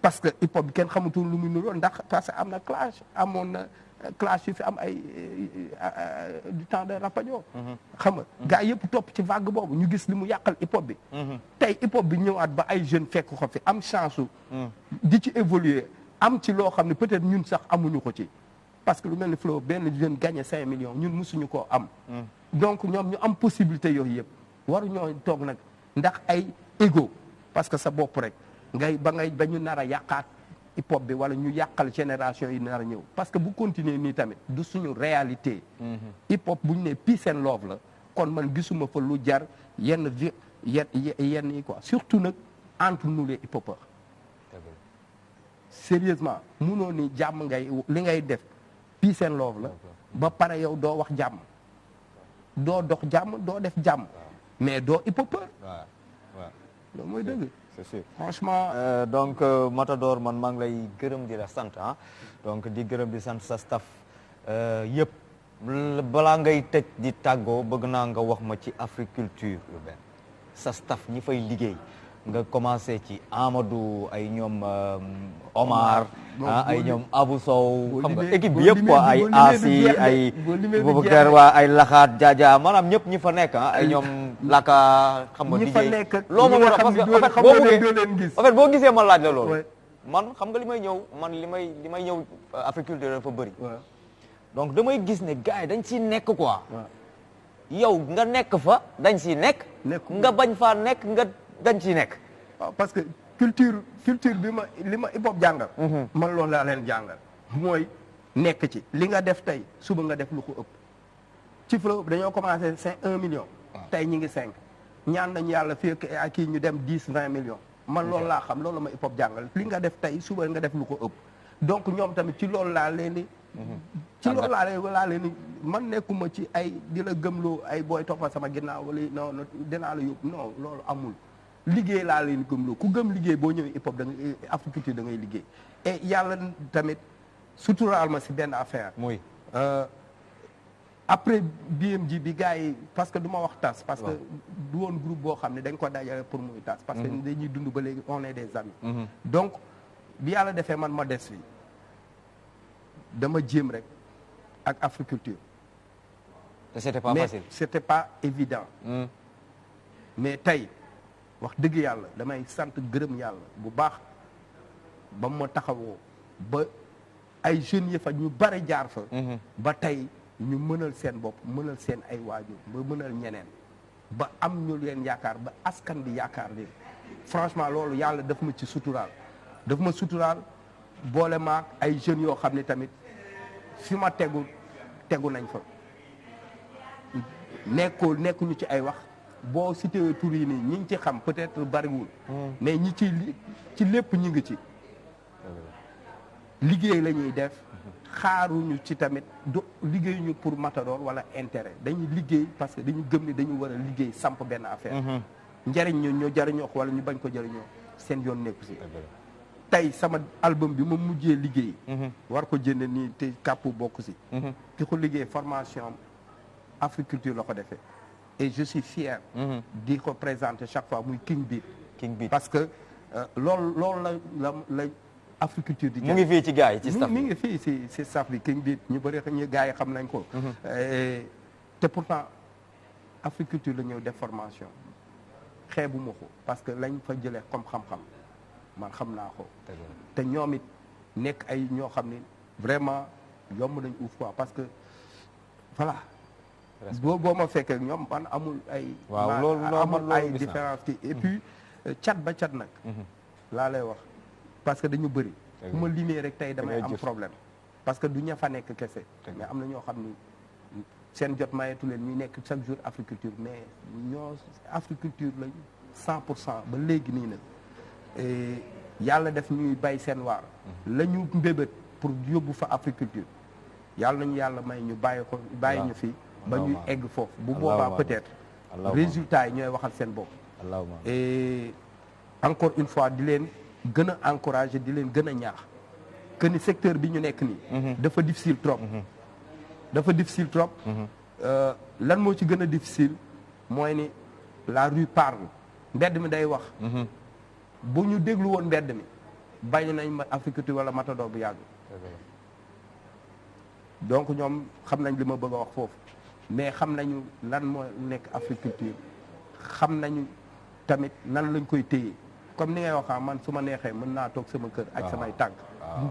parce que hip hop bi kenn xamutul lu muy nuroo ndax parce que am na clash amoon na clash yu fi am ay du temps de Rapadio xam nga gars yëpp topp ci vague boobu ñu gis li mu yàqal hip hop bi tey hip hop bi ñëwaat ba ay jeunes fekk ko fi am chance di ci évoluer am ci loo xam ne peut-être ñun sax amuñu ko ci parce que lu mel ni Flow benn jeune gagné 5 millions ñun mosuñu koo am donc ñoom ñu am possibilité yooyu yëpp waruñoo toog nag ndax ay ego parce que sa bopp rek ba ñu nar a yàqaat hip hop bi wala ñu yàqal génération yi nar a ñëw parce que bu continuer nii tamit du suñu réalité hip hop bu ñu ne peace and love la kon man gisuma fa lu jar yenn yi quoi surtout nag entre nous les hip hopeurs sérieusement munoo ni jàmm li ngay def peace and love la ba pare yow doo wax jàmm doo dox jàmm doo def jàmm mais doo hip hopeur loolu mooy dëgg c'est sûr franchement donc Matador man maa ngi lay gërëm di la sant donc di gërëm di sant sa staff yëpp balaa ngay tëj di tàggoo bëgg naa nga wax ma ci Africulture urbaine sa staff ñi fay liggéey nga commencé ci Amadou ay ñoom Omar ay ñoom Abou Sow xam nga équipe bi yëpp quoi ay Asi ay Boubacar waa ay Laxaat Jaaja maanaam ñëpp ñi fa nekk ay ñoom Laka xam nga ñi fa nekk loo ma mën a parce que en fait boo buggee en fait boo gisee ma laaj la loolu man xam nga li may ñëw man li may ñëw Africulture dafa bëri donc damay gis ne gars yi dañ ciy nekk quoi yow nga nekk fa dañ ciy nekk nga bañ faa nekk nga dañ ciy nekk waaw parce que culture bi li ma hip hop jàngal man loolu laa leen jàngal mooy nekk ci li nga def tey suba nga def lu ko ëpp ci Flow dañoo commencé 1 million tey ñi ngi 5 ñaan nañu yàlla fii ak kii ñu dem 10-20 millions man loolu laa xam loolu ma hip hop jàngal li nga def tey suba nga def lu ko ëpp donc ñoom tamit ci loolu laa leen di ci loolu laa leen di man nekkuma ci ay di la gëmloo ay booy toppa sama ginnaaw wala non dinaa la yóbbu non loolu amul liggéey laa leen gëmloo ku gëm liggéey boo ñëwee hip hop da ngay Africulture da ngay liggéey et yàlla tamit suturaal ma si benn affaire muy après BMG bi gars yi parce que du ma wax tas parce que du woon groupe boo xam ne dañ ko dajale pour muy tas parce que dañuy dund ba léegi on est des amis donc bi yàlla defee man ma des fi dama jéem rek ak Africulture c'était pas facile mais c'était pas évident mais tey wax dëgg yàlla damay sant gërëm yàlla bu baax ba ma taxawoo ba ay jeunes yi fa ñu bari jaar fa ba tey ñu mënal seen bopp mënal seen ay waajur ba mënal ñeneen ba am ñu leen yaakaar ba askan bi yaakaar leen franchement loolu yàlla daf ma ci suturaal daf ma suturaal boole maak ay jeunes yoo xam ne tamit fi ma tegu nañ fa nekkuñu ci ay wax boo cité tur yi nii ñi ngi ci xam peut-être bariwul mais ñi ci lépp ñi ngi ci liggéey la ñuy def xaaruñu ci tamit du liggéeyuñu pour Matador wala intérêt dañuy liggéey parce que dañu gëm ni dañu war a liggéey samp benn affaire njariñ ñu jariñoo ko wala ñu bañ ko jariñoo seen yoon nekku si tey sama album bi ma mujjee liggéey war ko jënd nii te kàppu bokk si ki ko liggéey formation Africulture la ko defee et je suis fier di ko présenter chaque fois muy King Beat parce que loolu la Africulture di mu ngi fii ci gars yi ci staff mi ngi fii si staff bi King Beat ñu bëri ñu gars yi xam nañ ko te pourtant Africulture la ñëw def formation xeebuma ko parce que lañ fa jëlee comme xam-xam man xam naa ko te ñoom it nekk ay ñoo xam ne vraiment yomb nañ uuf quoi parce que voilà boo ma fekkee ñoom man amul ay waaw loolu amul ay différence ki et puis cat ba cat nag laa lay wax parce que dañu bëri su ma limee rek tey damay am problème parce que du ña fa nekk kese mais am na ñoo xam ni seen jot mayeetu leen ñuy nekk chaque jour agriculture mais ñoo agriculture lañ 100% ba léegi nii nag yàlla def ñuy bay seen waar la ñu mbébét pour yóbbu fa agriculture yàlla nañu yàlla may ñu bàyyi ñu fi ba ñuy egg foofu bu boobaa peut-être résultat yi ñooy waxal seen bopp et encore une fois di leen gën a encourager di leen gën a ñaax que ni secteur bi ñu nekk nii dafa difficile trop dafa difficile trop lan moo ci gën a difficile mooy ni la rue parle mbedd mi day wax bu ñu déglu woon mbedd mi bañ nañ ma agriculture wala matador bu yàgg donc ñoom xam nañ li ma bëgg a wax foofu mais xam nañu lan moo nekk agriculture xam nañu tamit nan lañ koy téye comme ni ngay waxaa man su ma neexee mën naa toog sama kër ak samay tànk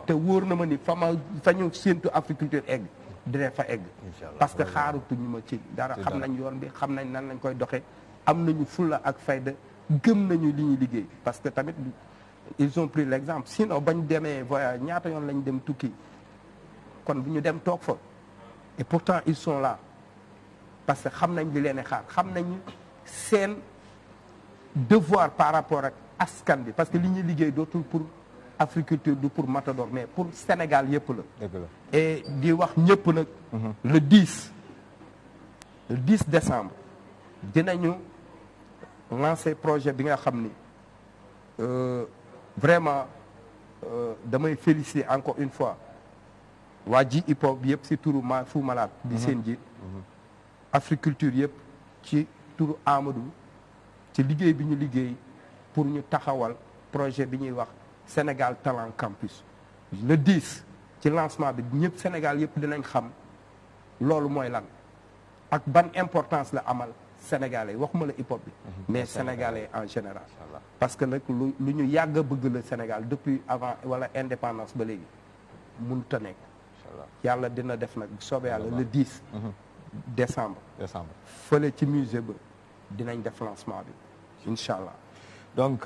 te wóor na ma ni fa ñu séentu agriculture egg dina fa egg parce que xaarutuñu ma ci dara xam nañ yoon bi xam nañ nan lañ koy doxee am nañu fulla ak fayda gëm nañu li ñuy liggéey parce que tamit ils ont pris l'exemple sinon bañ demee voyage ñaata yoon lañ dem tukki kon bu ñu dem toog fa et pourtant ils sont là parce que xam nañ li leen xaar xam nañu seen devoir par rapport ak askan bi parce que li ñuy liggéey dootul pour agriculture du pour matador mais pour Sénégal yëpp la et di wax ñëpp nag le 10 décembre dinañu lancer projet bi nga xam ni vraiment damay féliciter encore une fois waa ji hip hop yëpp ci turu Fou Malade di seen jiit agriculture yëpp ci turu Amadou ci liggéey bi ñu liggéey pour ñu taxawal projet bi ñuy wax Sénégal Talent Campus le 10 ci lancement bi ñëpp Sénégal yëpp dinañ xam loolu mooy lan ak ban importance la amal sénégalais waxuma la hip hop bi mais sénégalais en général parce que nag lu ñu yàgg a bëgg la Sénégal depuis avant wala indépendance ba léegi mënut a nekk yàlla dina def nag soobee yàlla le 10 décembre fële ci musée ba dinañ def lancement bi incha allah donc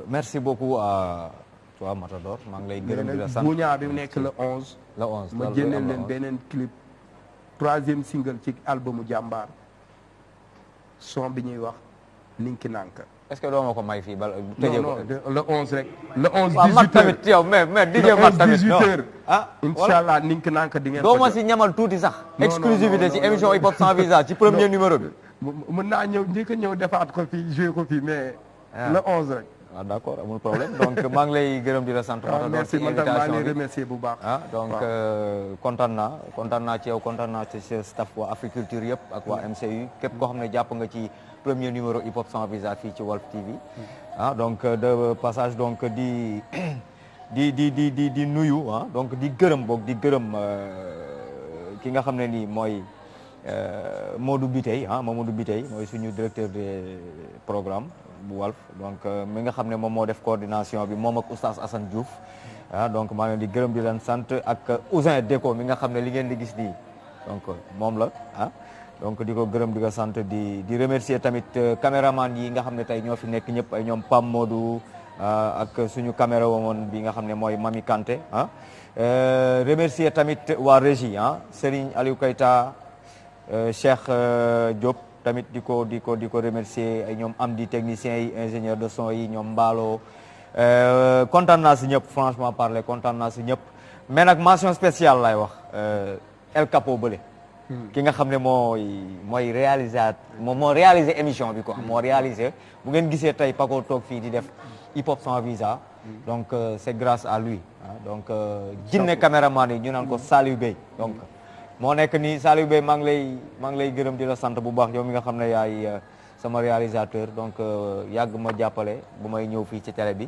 merci beaucoup à toi Matador maa ngi lay gërëm di la sant buñaa bi nekk le 11 ma génneel leen beneen clip 3e single ci albumu jàmbaar son bi ñuy wax Ninki Nanka est-ce que doo ma ko may fii ba tëjee ko le 11 rek le 11 18 mat tamit yow mais DJ mat tamit 18 heures ah inchallah Ninki Nanka di ngeen doo ma si ñamal tuuti sax exclusivité ci émission hip hop sans visa ci premier numéro bi mën naa ñëw njëkk a ñëw defaat ko fii jouer ko fii mais le 11 rek ah d'accord amul problème donc maa ngi lay gërëm di la sant merci man tam maa ngi lay remercier bu baax ah donc kontaan naa ci yow kontaan naa ci staff waa Africulture yëpp ak waa MCU képp koo xam ne jàpp nga ci premier numéro hip hop sans visa fii ci Walf TV ah donc de passage donc di nuyu ah donc di gërëm ki nga xam ne nii mooy Modou Bitey ah Mamadou Bitey mooy suñu directeur de programme bu Walf donc mi nga xam ne moom moo def coordination bi moom ak oustaz Assane Diouf ah donc maa ngi leen di gërëm di leen sant ak Ousin Déco mi nga xam ne li ngeen di gis nii donc moom la ah donc di ko gërëm di ko sant di remercier tamit caméraman yi nga xam ne tey ñoo fi nekk ñëpp ay ñoom Pam Modou ak suñu caméra woon bi nga xam ne mooy Mami Kanté ah remercier tamit waa régie ah Serigne Aliou Keita Cheikh Diop tamit di ko remercier ay ñoom am di techniciens yi ingénieur de son yi ñoom Mballo kontaan naa si ñëpp franchement parler kontaan naa si ñëpp mais nag mention spéciale lay wax El Capo bële ki nga xam ne mooy réalisateur moo réalisé émission bi quoi moo réalisé bu ngeen gisee tey Paco toog fii di def hip hop sans visa donc c'est grâce à lui donc jinne caméraman yi ñu naan ko Saliou Bey donc moo nekk nii Saliou Bey maa ngi lay gërëm di la sant bu baax yow mi nga xam ne yaay sama réalisateur donc yàgg ma jàppale bu may ñëw fii ci télé bi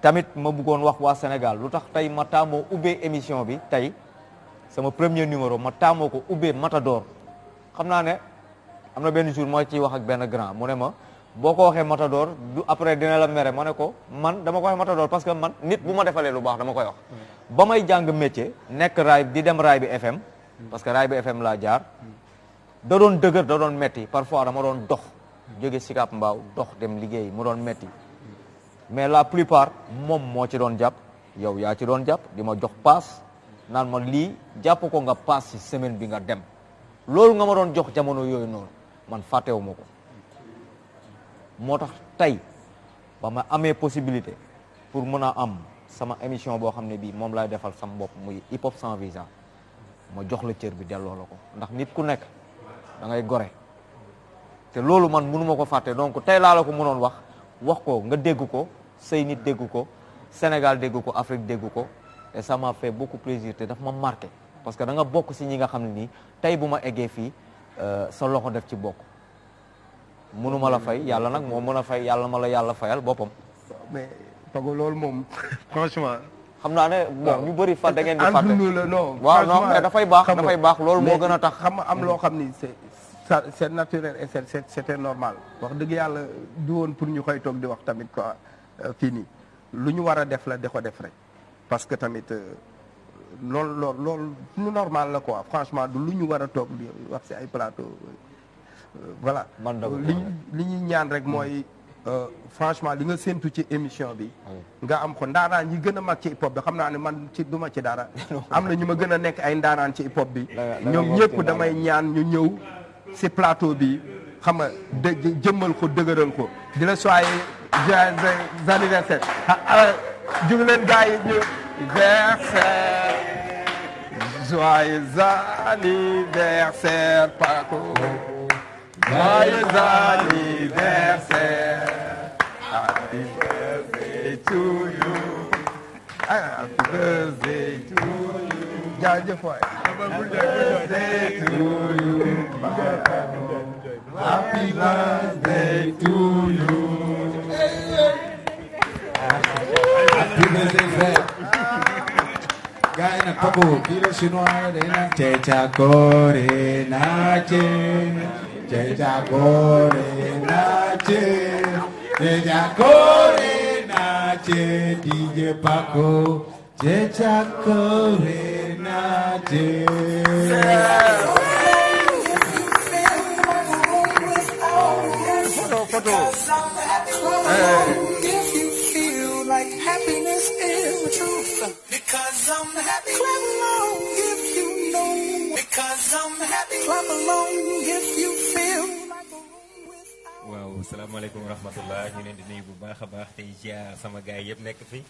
tamit ma bëggoon wax waa Sénégal lu tax tey ma taamoo ubbee émission bi tey sama premier numéro ma taamoo ko ubbee Matador xam naa ne am na benn jour mooy ciy wax ak benn grand mu ne ma boo ko waxee Matador du après dina la mere ma ne ko man dama ko waxee Matador parce que man nit bu ma defalee lu baax dama koy wax ba may jàng métier nekk raay di dem raay bi FM parce que raay bi FM laa jaar da doon dëgër da doon metti parfois dama doon dox jóge Sicap Mbao dox dem liggéey mu doon metti mais la plupart moom moo ci doon jàpp yow yaa ci doon jàpp di ma jox paas naan ma lii jàpp ko nga paas ci semaine bi nga dem loolu nga ma doon jox jamono yooyu noonu man fàttewu ma ko moo tax tey ba ma amee possibilité pour mën a am sama émission boo xam ne bii moom laay defal sama bopp muy hip hop sans visa ma jox la cër bi delloo la ko ndax nit ku nekk da ngay gore te loolu man mënu ma ko fàtte donc tey laa la ko mënoon wax ko nga dégg ko say nit dégg ko Sénégal dégg ko Afrique dégg ko et ça m'a fait beaucoup plaisir te daf ma marqué parce que da nga bokk si ñi nga xam ne nii tey bu ma eggee fii sa loxo def ci bokk mënuma la fay yàlla nag moo mën a fay yàlla ma la yàlla fayal boppam. mais Pago loolu moom franchement. xam naa ne bon ñu bëri fa da ngeen di fàtte non waaw non mais dafay baax loolu moo gën a tax. xam nga am loo xam ni c'est naturel et c'était normal wax dëgg yàlla du woon pour ñu koy toog di wax tamit quoi fii nii lu ñu war a def la di ko def rek parce que tamit loolu lu normal la quoi franchement du lu ñu war a toog di wax ci ay plateau voilà li ñuy ñaan rek mooy franchement li nga séntu ci émission bi nga am ko ndaanaan ñi gën a mag ci hip hop bi xam naa ne man ci duma ci dara am na ñu ma gën a nekk ay ndaanaan ci hip hop bi ñoom ñëpp damay ñaan ñu ñëw ci plateau bi xam nga jëmmal ko dëgëral ko di la soyez joyeux anniversaire jóg leen gars yi ñu anniversaire joyeux anniversaire Paco joyeux anniversaire happy birthday to you happy birthday to you jaajëf waay happy birthday to you happy birthday to you happy birthday frère gars yi nag Paco kii la chinois day naan Checha Kore Nache Checha Kore Nache Checha Kore Nache DJ Paco Checha Kore Nache photo If you feel like happiness is the truth, because I'm happy. Clap along if you know. Because I'm happy. Clap along if you feel like a room without. waaw salaamaaleykum wa rahmatullah ñu leen di nuyu bu baax a baax tey ziar sama gars yëpp nekk fi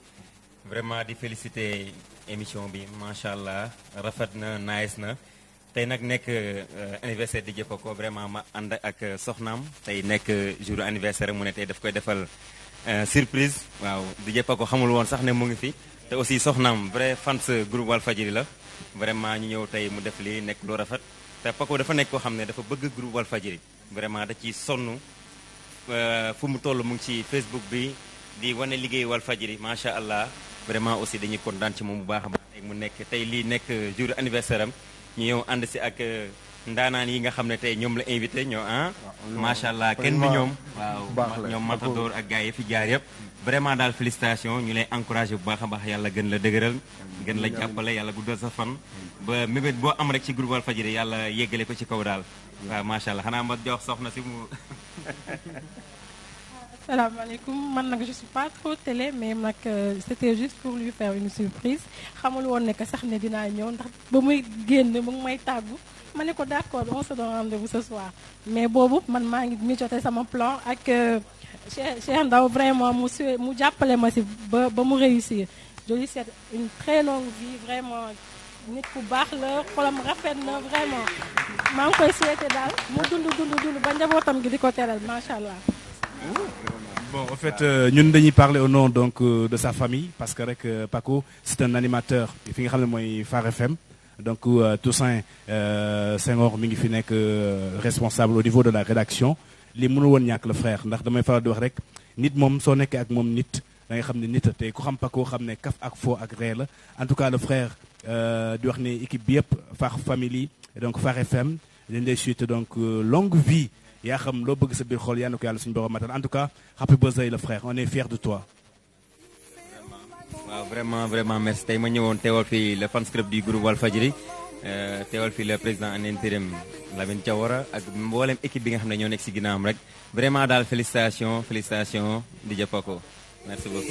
vraiment di féliciter émission bi macha allah rafet na nice na tey nag nekk anniversaire di jëpp ko vraiment ma ànd ak soxnaam tey nekk jour anniversaire mu ne tey daf koy defal surprise waaw di jëpp ko xamul woon sax ne mu ngi fi te aussi soxnaam vrai fans groupe Walfadjri la vraiment ñu ñëw tey mu def lii nekk lu rafet te Paco dafa nekk koo xam ne dafa bëgg groupe Walfadjri vraiment da ciy sonn fu mu toll mu ngi ci Facebook bi di wane liggéey Walfadjri macha allah vraiment aussi dañuy kontaan ci moom bu baax a baax mu nekk tey lii nekk jour anniversaire am ñu ñëw ànd si ak ndaanaan yi nga xam ne tey ñoom la invité ñoo macha allah kenn du ñoom waaw ñoom Matador ak gars yi fi jaar yëpp vraiment daal félicitation ñu lay encouragé bu baax a baax yàlla gën la dëgëral gën la jàppale yàlla guddal sa fan ba mébét boo am rek ci groupe Walfadjri yàlla yeggale ko ci kaw daal waaw macha allah xanaa ma jox soxna si mu salaamaaleykum man nag je suis pas trop télé mais nag c'était juste pour lui faire une surprise xamul woon ne que sax ne dinaa ñëw ndax ba muy génn mu ngi may tàggu ma ne ko d'accord on se donne rendez-vous ce soir mais boobu man maa ngi mijoté sama plan ak Cheikh Ndaw vraiment mu jàppale ma si ba mu réussir je lui souhaite une très longue vie vraiment nit ku baax la xolam rafet na vraiment maa ngi koy souhaité daal mu dund ba njabootam gi di ko teral macha allah. Bon, en fait, ñun dañuy parler au nom donc de sa famille parce que rek Paco c'est un animateur fi nga xam ne mooy Phare FM donc Toussaint Senghor mi ngi fi nekk responsable au niveau de la rédaction li mënul woon ñàkk le frère ndax damay faral di wax rek nit moom soo nekkee ak moom nit da nga xam ne nit te ku xam Paco xam ne kaf ak fo ak ree la en tout cas le frère di wax ne équipe bi yëpp Phare Family et donc Phare FM dañ lay suite donc longue vie yaa xam loo bëgg sa biir xool yaa na ko yàlla suñu borom matal en tout cas happy birthday le frère on est fiers de toi. waaw vraiment merci tey ma ñëwoon teewal fii le fans club du groupe Walfadjri teewal fii le président en intérim Lamine Thiawara ak mboolem équipe bi nga xam ne ñoo nekk si ginnaawam rek vraiment daal félicitation DJ Paco merci beaucoup.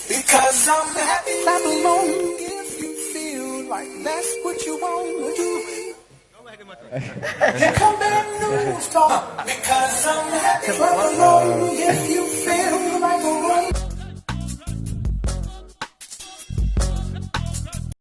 Because I'm happy not alone. If you feel like that's what you want to do. Here come that new star. Because I'm happy not alone. If you